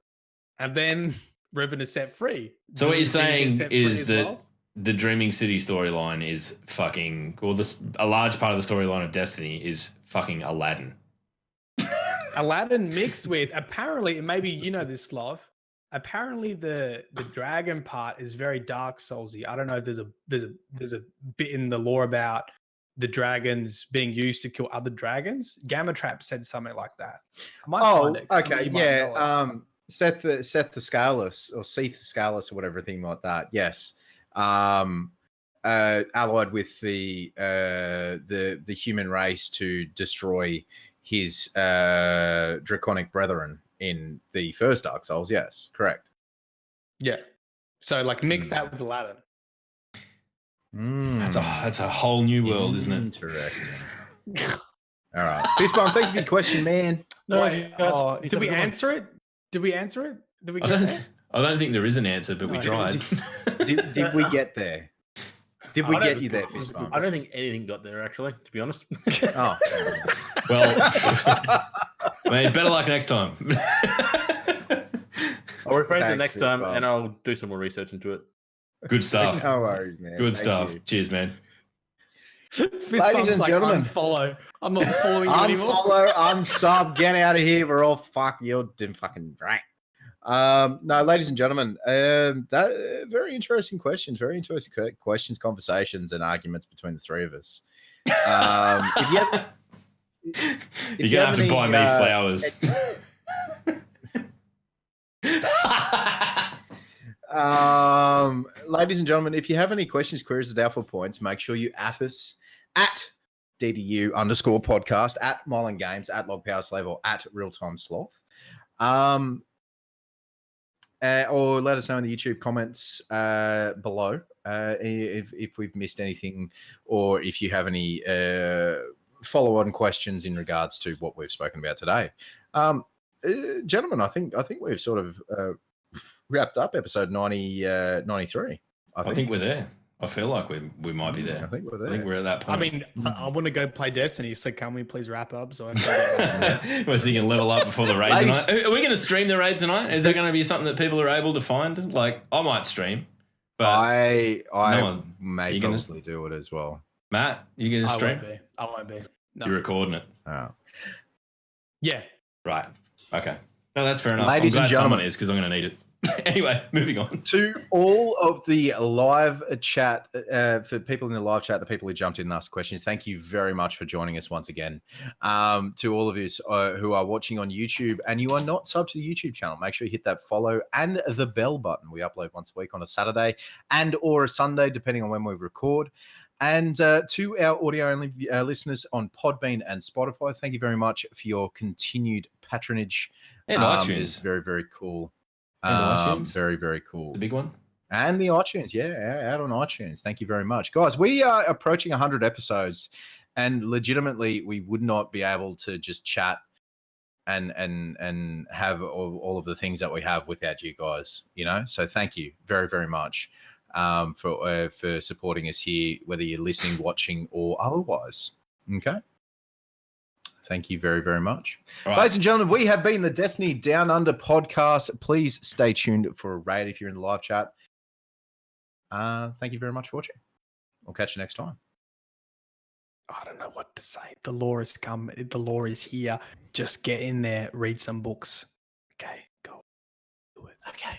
And then Riven is set free. So what you're saying is that the Dreaming City storyline is fucking, well, a large part of the storyline of Destiny is fucking Aladdin. Aladdin mixed with, apparently, maybe you know this, Sloth. Apparently, the dragon part is very Dark Soulsy. I don't know if there's a bit in the lore about the dragons being used to kill other dragons. Gamma Trap said something like that. I might find it. Okay, yeah. Seth the Scaleless or Seth the Scaleless or whatever thing like that. Yes. Allied with the human race to destroy his draconic brethren in the first Dark Souls. Yes, correct. Yeah. So like mix that with Aladdin. That's a whole new world, isn't it? Interesting. All right, Fistbomb, thank you for your question, man. No, Wait, did we answer it? Did we answer it? Did we get there? I don't think there is an answer, but we tried. Did we get there? Did we get you there, Fistbomb? I don't think anything got there, actually, to be honest. Oh, well, man, better luck next time. I'll rephrase it Thanks, next time, Fistbomb. and I'll do some more research into it. Good stuff. No worries, man. Good Thank stuff. you. Cheers, man. Ladies and gentlemen, unfollow. I'm not following you anymore. Unfollow, unsub, get out of here. We're all fuck. You're fucking right. No, ladies and gentlemen, that very interesting questions, conversations, and arguments between the three of us. If You're gonna have to buy me flowers. Ladies and gentlemen, if you have any questions, queries, or doubtful points, make sure you at us at DDU_podcast, at Mylan Games, at Log Power Slave, or at Realtime Sloth. Or let us know in the YouTube comments below if we've missed anything, or if you have any follow-on questions in regards to what we've spoken about today. Gentlemen, I think we've sort of wrapped up episode 93. I think we're there. I feel like we might be there. I think we're there. I think we're at that point. I mean, I want to go play Destiny, so can we please wrap up? So I well, so you can level up before the raid tonight. Are we going to stream the raid tonight? Is there going to be something that people are able to find? Like, I might stream, but I no may probably do it as well. Matt, you going to stream? I won't be. No. You're recording it. Oh. Yeah. Right. Okay. No, that's fair enough. Ladies I'm and glad someone gentlemen. is, because I'm going to need it. Anyway, moving on. To all of the live chat, for people in the live chat, the people who jumped in and asked questions, thank you very much for joining us once again. To all of you who are watching on YouTube and you are not subbed to the YouTube channel, make sure you hit that follow and the bell button. We upload once a week on a Saturday and or a Sunday, depending on when we record. And to our audio-only listeners on Podbean and Spotify, thank you very much for your continued patronage. And iTunes. It's very, very cool. And iTunes. Very, very cool. The big one. And the iTunes, yeah, out on iTunes. Thank you very much. Guys, we are approaching 100 episodes, and legitimately, we would not be able to just chat and have all of the things that we have without you guys, you know? So thank you very, very much for supporting us here, whether you're listening, watching, or otherwise. Okay? Thank you very, very much. All right. Ladies and gentlemen, we have been the Destiny Down Under podcast. Please stay tuned for a raid if you're in the live chat. Thank you very much for watching. We'll catch you next time. I don't know what to say. The law has come. The law is here. Just get in there, read some books. Okay, go. Do it. Okay.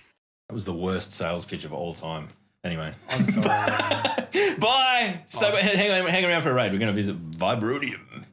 That was the worst sales pitch of all time. Anyway. I'm sorry. Bye. Stay, hang around for a raid. We're going to visit Vibrodium.